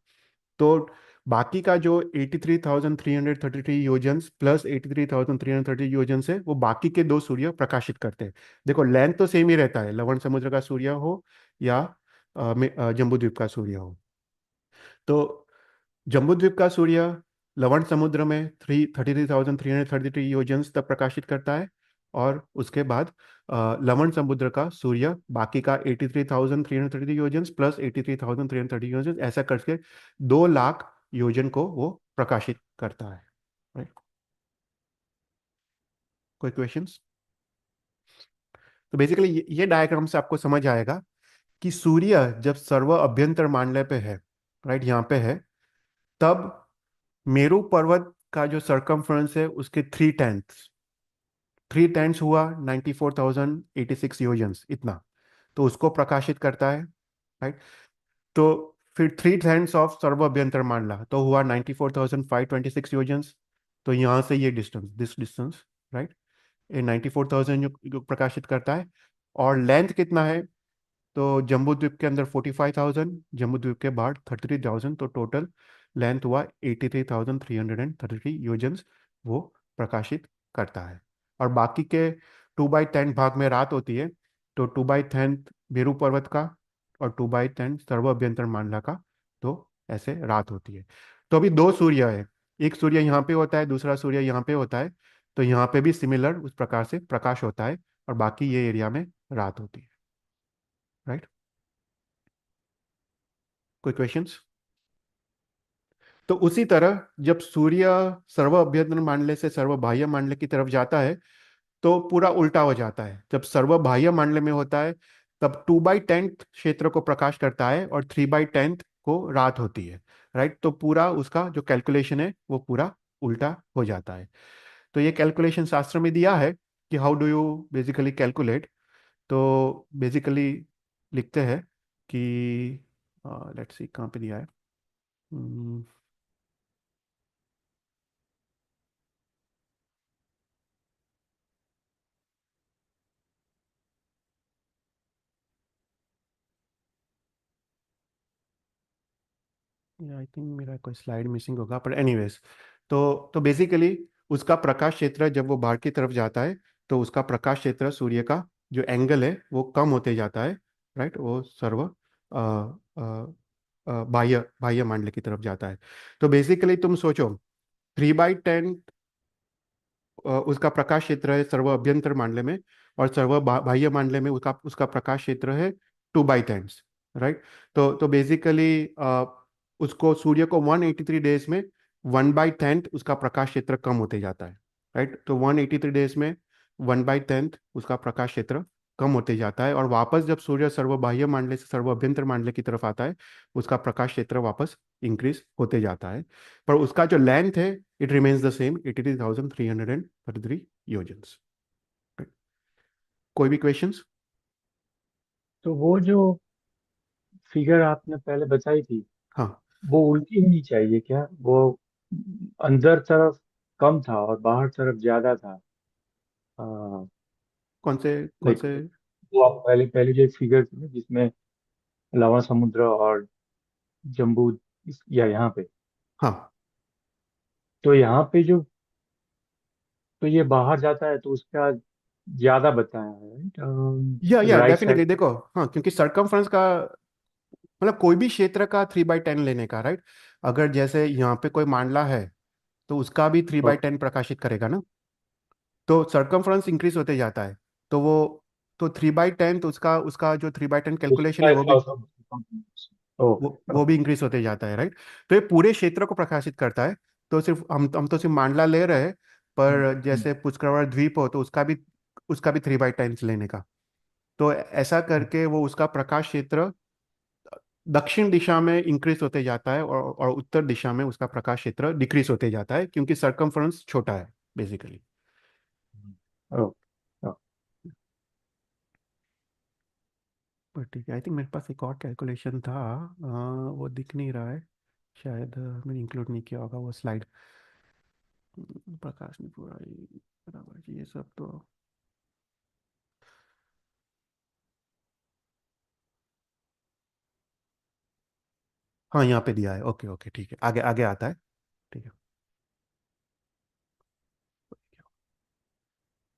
तो बाकी का जो 83,333 योजन्स प्लस 83,330 योजन है, वो बाकी के 2 सूर्य प्रकाशित करते हैं। देखो लेंथ तो सेम ही रहता है, लवण समुद्र का सूर्य हो या जम्बूद्वीप का सूर्य हो। तो जम्बूद्वीप का सूर्य लवण समुद्र में 33,333 योजन्स तक प्रकाशित करता है। और उसके बाद लवण समुद्र का सूर्य बाकी का 83,330 योजन्स प्लस 83,330 योजन, ऐसा करके 2 लाख योजन को वो प्रकाशित करता है, राइट। कोई क्वेश्चंस? तो बेसिकली ये डायग्राम से आपको समझ आएगा कि सूर्य जब सर्व अभ्यंतर मानले पे है, राइट, यहाँ पे है, तब मेरू पर्वत का जो सरकमफ्रेंस है उसके 3/10 हुआ 94,086 योजन्स, तो उसको प्रकाशित करता है, राइट। तो फिर 3/10 ऑफ सर्व अभ्यंतर मानला तो हुआ 94,526 योजन्स। तो यहाँ से ये डिस्टेंस, दिस डिस्टेंस, राइट, ये 94,000 जो प्रकाशित करता है। और लेंथ कितना है? तो जम्बूद्वीप के अंदर 45,000, जम्बूद्वीप के बाहर 33,000, तो टोटल लेंथ हुआ 83,333 योजन्स वो प्रकाशित करता है। और बाकी के 2/10 भाग में रात होती है। तो 2/10 मेरू पर्वत का और 2/10 सर्व अभ्यंतर मानला का, तो ऐसे रात होती है। तो अभी 2 सूर्य है, एक सूर्य यहाँ पे होता है, दूसरा सूर्य यहाँ पे होता है। तो यहाँ पे भी सिमिलर उस प्रकार से प्रकाश होता है, और बाकी ये एरिया में रात होती है, राइट। कोई क्वेश्चंस? तो उसी तरह जब सूर्य सर्व अभ्यंतर मांडल्य से सर्व बाह्य मांडल्य की तरफ जाता है, तो पूरा उल्टा हो जाता है। जब सर्व बाह्य मांडल्य में होता है, तब 2/10 क्षेत्र को प्रकाश करता है और 3/10 को रात होती है, राइट। तो पूरा उसका जो कैलकुलेशन है वो पूरा उल्टा हो जाता है। तो ये कैलकुलेशन शास्त्र में दिया है कि how do you basically calculate. तो बेसिकली लिखते हैं कि लेट्स सी कहाँ पे दिया है। आई थिंक मेरा कोई स्लाइड मिसिंग होगा, पर एनीवेज। तो बेसिकली उसका प्रकाश क्षेत्र जब वो बाहर की तरफ जाता है, तो उसका प्रकाश क्षेत्र सूर्य का जो एंगल है वो कम होते जाता है, राइट, वो सर्व बाह्य बाह्य मंडल की तरफ जाता है। तो बेसिकली तुम सोचो, 3/10 उसका प्रकाश क्षेत्र है सर्व अभ्यंतर मामले में, और बाह्य मामले में उसका उसका प्रकाश क्षेत्र है 2/10, राइट। तो बेसिकली उसको सूर्य को 183 डेज में 1/10 उसका प्रकाश क्षेत्र कम होते जाता है, राइट। तो 183 डेज में 1/10 उसका प्रकाश क्षेत्र कम होते जाता है, और वापस जब सूर्य सर्व बाह्य मामले से सर्व अभ्यंतर मामले की तरफ आता है, उसका प्रकाश क्षेत्र वापस इंक्रीज होते जाता है। पर उसका जो लेंथ है, it remains the same, 83,333 योजन्स। कोई भी क्वेश्चंस? तो वो जो फिगर आपने पहले बताई थी, हाँ। वो उल्टी होनी चाहिए क्या? वो अंदर तरफ कम था और बाहर तरफ ज्यादा था। कौन से कौन लाइक से? वो आप पहले पहले जो एक फिगर थी ना, जिसमें लवण समुद्र और जम्बू या यहाँ पे, हाँ, तो यहाँ पे जो, तो ये बाहर जाता है तो उसका ज्यादा बताया है, या राइट साइड डेफिनेटली पे। देखो, हाँ, क्योंकि सरकमफ्रेंस का मतलब कोई भी क्षेत्र का 3/10 लेने का, राइट। अगर जैसे यहाँ पे कोई मांडला है, तो उसका भी थ्री बाई ओके। टेन प्रकाशित करेगा ना। तो सरकमफ्रेंस इंक्रीज होते जाता है। तो वो, तो 3/10, तो उसका उसका जो 3/10 कैलकुलेशन है, उसका वो भी, लॉस ऑफ, ओके वो भी ओके। इंक्रीज होते जाता है, राइट। तो ये पूरे क्षेत्र को प्रकाशित करता है। तो सिर्फ हम तो सिर्फ मांडला ले रहे हैं, पर जैसे पुष्करवार द्वीप हो, तो उसका भी 3/10 लेने का। तो ऐसा करके वो उसका प्रकाश क्षेत्र दक्षिण दिशा में इंक्रीज होते जाता है, और उत्तर दिशा में उसका प्रकाश क्षेत्र डिक्रीज होते जाता है, क्योंकि सरकमफ्रेंस छोटा है बेसिकली। ओके। पर ठीक है, आई थिंक मेरे पास एक और कैलकुलेशन था, वो दिख नहीं रहा है। शायद मैंने इंक्लूड नहीं किया होगा वो स्लाइड। प्रकाश में पूरा बराबर ये सब तो। हाँ, यहाँ पे दिया है। ओके ओके, ठीक है, आगे आगे आता है। ठीक है।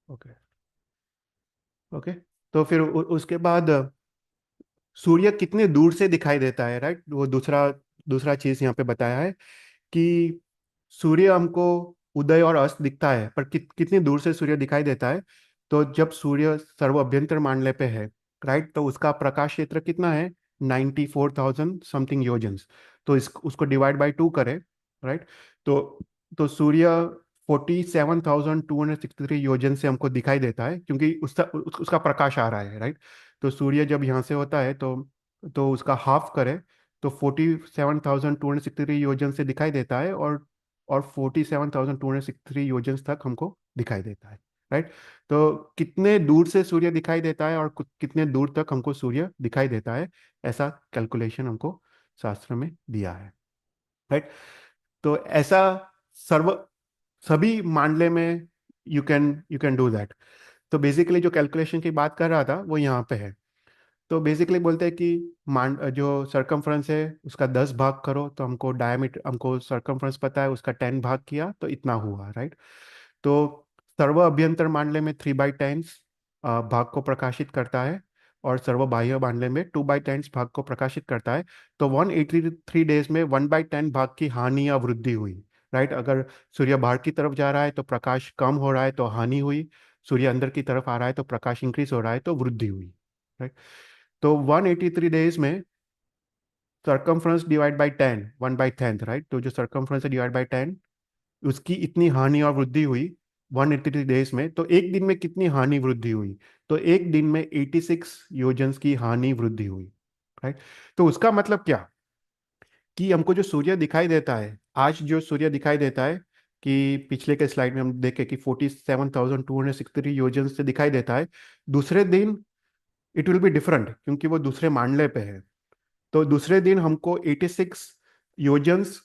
Okay okay. तो फिर उसके बाद सूर्य कितने दूर से दिखाई देता है, राइट। वो दूसरा दूसरा चीज यहाँ पे बताया है कि सूर्य हमको उदय और अस्त दिखता है, पर कितनी दूर से सूर्य दिखाई देता है। तो जब सूर्य सर्व अभ्यंतर मानले पे है, राइट, तो उसका प्रकाश क्षेत्र कितना है? 94,000 समथिंग योजन्स। तो उसको डिवाइड बाई 2 करें, राइट। तो सूर्य 47,263 योजन से हमको दिखाई देता है, क्योंकि उसका प्रकाश आ रहा है, राइट। तो सूर्य जब यहाँ से होता है, तो उसका हाफ करें, तो 47,263 योजन से दिखाई देता है, और 47,263 योजन तक हमको दिखाई देता है, राइट। तो कितने दूर से सूर्य दिखाई देता है, और कितने दूर तक हमको सूर्य दिखाई देता है, ऐसा कैलकुलेशन हमको शास्त्र में दिया है, राइट। तो ऐसा सर्व सभी मामले में यू कैन डू दैट। तो बेसिकली जो कैलकुलेशन की बात कर रहा था, वो यहाँ पे है। तो बेसिकली बोलते हैं कि मान जो सरकमफ्रेंस है, उसका 10 भाग करो, तो हमको डायमीटर, हमको सरकमफ्रेंस पता है, उसका 10 भाग किया तो इतना हुआ, राइट। तो सर्व अभ्यंतर मामले में 3/10 भाग को प्रकाशित करता है, और सर्व बाह्य मामले में 2/10 भाग को प्रकाशित करता है। तो 183 डेज में 1/10 भाग की हानि या वृद्धि हुई, राइट। अगर सूर्य बाहर की तरफ जा रहा है तो प्रकाश कम हो रहा है, तो हानि हुई। सूर्य अंदर की तरफ आ रहा है तो प्रकाश इंक्रीज हो रहा है, तो वृद्धि हुई, राइट। तो 183 डेज में सरकमफ्रेंस डिवाइड बाई 10, 1/10, राइट। तो जो सरकमफ्रेंस है डिवाइड बाई 10, उसकी इतनी हानि और वृद्धि हुई 183 डेज में। तो एक दिन में कितनी हानि वृद्धि हुई? तो एक दिन में 86 योजन की हानि वृद्धि हुई, राइट। तो उसका मतलब क्या, कि हमको जो सूर्य दिखाई देता है, आज जो सूर्य दिखाई देता है, कि पिछले के स्लाइड में हम देखे कि 47,263 योजन से दिखाई देता है, दूसरे दिन इट विल बी डिफरेंट, क्योंकि वो दूसरे मांडले पे है। तो दूसरे दिन हमको 86 योजन्स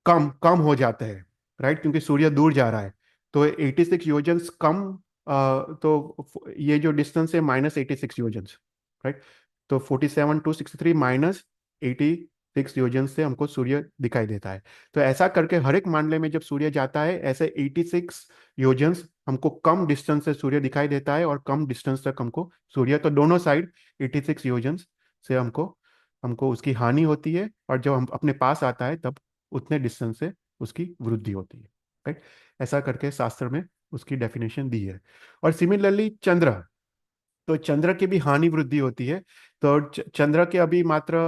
कम कम हो जाते हैं, राइट, क्योंकि सूर्य दूर जा रहा है। तो 86 योजन्स कम, तो ये जो डिस्टेंस है -86 योजन्स, राइट। तो 47,263 -86 योजन से हमको सूर्य दिखाई देता है। तो ऐसा करके हर एक मामले में जब सूर्य जाता है, ऐसे 86 योजन्स हमको कम डिस्टेंस से सूर्य दिखाई देता है, और कम डिस्टेंस तक हमको सूर्य, तो दोनों साइड 86 योजन्स से हमको हमको उसकी हानि होती है, और जब हम अपने पास आता है तब उतने डिस्टेंस से उसकी वृद्धि होती है, राइट। ऐसा करके शास्त्र में उसकी डेफिनेशन दी है। और सिमिलरली चंद्र, तो चंद्र की भी हानि वृद्धि होती है। तो चंद्र के अभी मात्र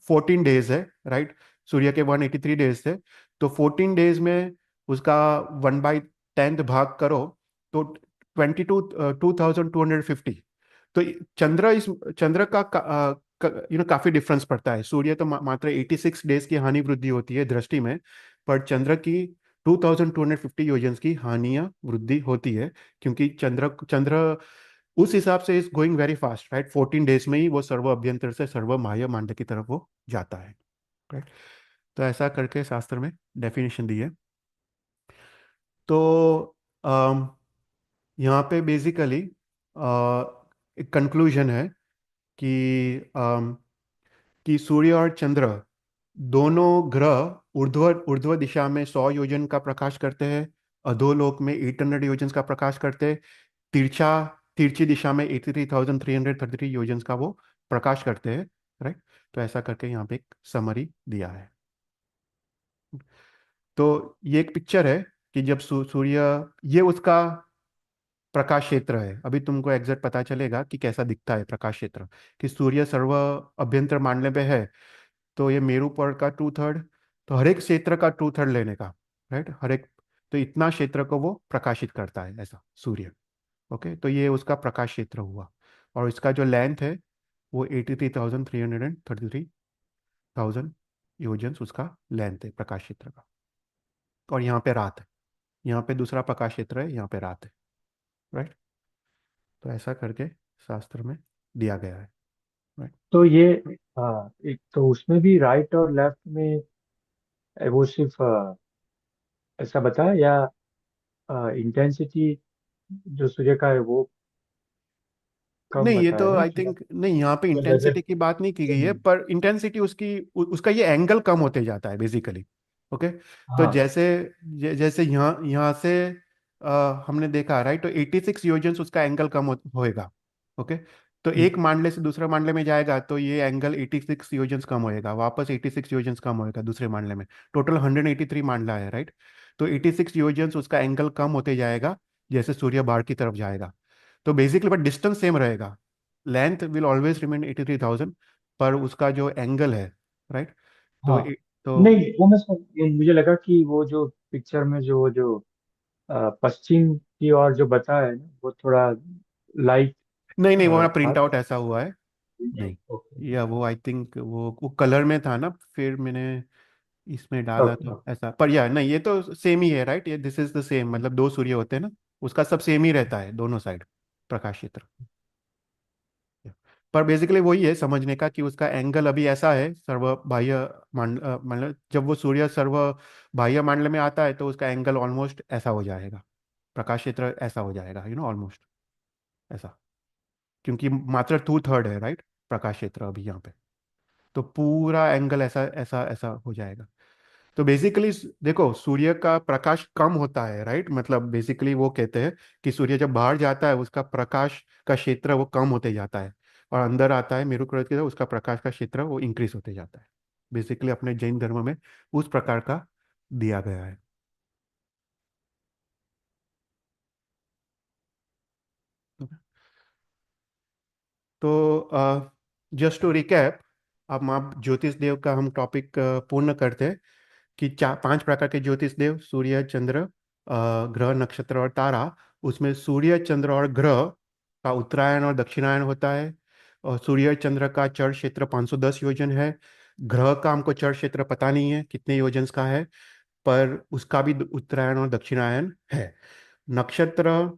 14 डेज है, राइट। सूर्य के 183 डेज थे, तो 14 डेज में उसका 1/10 भाग करो तो 22,250। तो चंद्र का काफी डिफरेंस पड़ता है। सूर्य तो मात्र 86 डेज की हानि वृद्धि होती है दृष्टि में, पर चंद्र की 2250 योजन की हानियां वृद्धि होती है, क्योंकि चंद्र चंद्र उस हिसाब से is going very fast, right. 14 days में ही वो सर्व अभ्यंतर से सर्व बाह्य मांड की तरफ वो जाता है, राइट। तो ऐसा करके शास्त्र में डेफिनेशन दी है। तो यहाँ पे बेसिकली एक कंक्लूजन है कि सूर्य और चंद्र दोनों ग्रह ऊर्ध्व ऊर्ध्व दिशा में 100 योजन का प्रकाश करते हैं, अधोलोक में 800 योजन का प्रकाश करते हैं, तिरछा तिरछी दिशा में 83,333 योजन का वो प्रकाश करते हैं, राइट। तो ऐसा करके यहाँ पे एक समरी दिया है। तो ये एक पिक्चर है कि जब सूर्य, ये उसका प्रकाश क्षेत्र है। अभी तुमको एग्जैक्ट पता चलेगा कि कैसा दिखता है प्रकाश क्षेत्र, कि सूर्य सर्व अभ्यंतर मानने पे है, तो ये मेरू पर्वत का 2/3, तो हर एक क्षेत्र का 2/3 लेने का, राइट। हर एक, तो इतना क्षेत्र को वो प्रकाशित करता है ऐसा सूर्य। ओके, तो ये उसका प्रकाश क्षेत्र हुआ। और इसका जो लेंथ है वो 83,333,000 उसका लेंथ है प्रकाश क्षेत्र का। और यहाँ पे रात है, यहाँ पे दूसरा प्रकाश क्षेत्र है, यहाँ पे रात है, राइट। तो ऐसा करके शास्त्र में दिया गया है, राइट। तो ये एक तो उसमें भी राइट और लेफ्ट में वो सिर्फ ऐसा बताया, या इंटेंसिटी जो सूर्य का है वो कम नहीं, ये बताया तो ना आई कि थिंक नहीं, यहाँ पे नजर इंटेंसिटी की बात नहीं की गई है, नहीं। पर इंटेंसिटी उसकी उसका ये एंगल कम होते जाता है बेसिकली। ओके। तो हाँ। जैसे जैसे यहाँ यहाँ से हमने देखा, राइट, तो 86 योजन उसका एंगल कम होएगा। ओके। तो एक मांडले से दूसरे मांडले में जाएगा तो ये एंगल 86 योजन कम होएगा, वापस 86 योजन कम होएगा दूसरे मांडले में। टोटल 183 मांडला है, राइट। तो 86 योजन उसका एंगल कम होते जाएगा जैसे सूर्य बाहर की तरफ जाएगा। तो बेसिकली बट डिस्टेंस सेम रहेगा, लेंथ विल ऑलवेज रिमेन 83,000, पर उसका जो एंगल है, राइट। तो हाँ। तो नहीं, वो मैं मुझे लगा कि वो जो पिक्चर में जो पश्चिम की ओर जो बताया है ना, वो थोड़ा लाइट नहीं नहीं, वो मेरा था प्रिंट आउट तो। ऐसा हुआ है। नहीं, ओके। या वो आई थिंक वो कलर में था ना, फिर मैंने इसमें डाला ओके। तो ऐसा, पर या नहीं, ये तो सेम ही है, राइट। ये दिस इज द सेम, मतलब दो सूर्य होते हैं ना, उसका सब सेम ही रहता है दोनों साइड प्रकाश क्षेत्र। पर बेसिकली वही है समझने का कि उसका एंगल अभी ऐसा है सर्व बाह्य मतलब जब वो सूर्य सर्व बाह्य मंडल में आता है तो उसका एंगल ऑलमोस्ट ऐसा हो जाएगा, प्रकाश क्षेत्र ऐसा हो जाएगा, ऑलमोस्ट ऐसा, क्योंकि मात्र 2/3 है, राइट, प्रकाश क्षेत्र अभी यहाँ पे। तो पूरा एंगल ऐसा ऐसा ऐसा हो जाएगा। तो बेसिकली देखो, सूर्य का प्रकाश कम होता है, राइट। मतलब बेसिकली वो कहते हैं कि सूर्य जब बाहर जाता है उसका प्रकाश का क्षेत्र वो कम होते जाता है, और अंदर आता है मेरू पर्वत की तरफ, उसका प्रकाश का क्षेत्र वो इंक्रीज होते जाता है। बेसिकली अपने जैन धर्म में उस प्रकार का दिया गया है। तो जस्ट टू रिकैप, अब आप ज्योतिष देव का हम टॉपिक पूर्ण करते हैं कि चार 5 प्रकार के ज्योतिष देव, सूर्य, चंद्र, ग्रह, नक्षत्र और तारा। उसमें सूर्य, चंद्र और ग्रह का उत्तरायण और दक्षिणायन होता है। और सूर्य चंद्र का चर क्षेत्र 510 योजन है। ग्रह का हमको चर क्षेत्र पता नहीं है कितने योजन का है, पर उसका भी उत्तरायण और दक्षिणायन है। नक्षत्र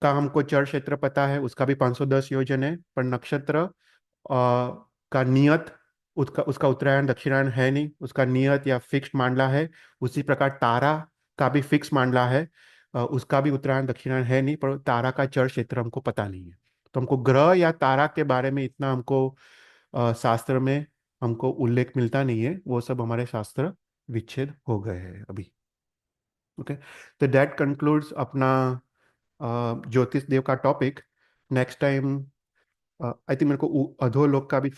का हमको चर क्षेत्र पता है, उसका भी 510 योजन है, पर नक्षत्र का नियत, उसका उसका उत्तरायण दक्षिणायन है नहीं, उसका नियत या फिक्स्ड मांडला है। उसी प्रकार तारा का भी फिक्स मांडला है, उसका भी उत्तरायण दक्षिणायन है नहीं, पर तारा का चर क्षेत्र हमको पता नहीं है। तो हमको ग्रह या तारा के बारे में इतना हमको शास्त्र में हमको उल्लेख मिलता नहीं है, वो सब हमारे शास्त्र विच्छेद हो गए हैं अभी। ओके। तो दैट कंक्लूड्स अपना ज्योतिष देव का topic. Next time I think मेरे को अधोलोक का भी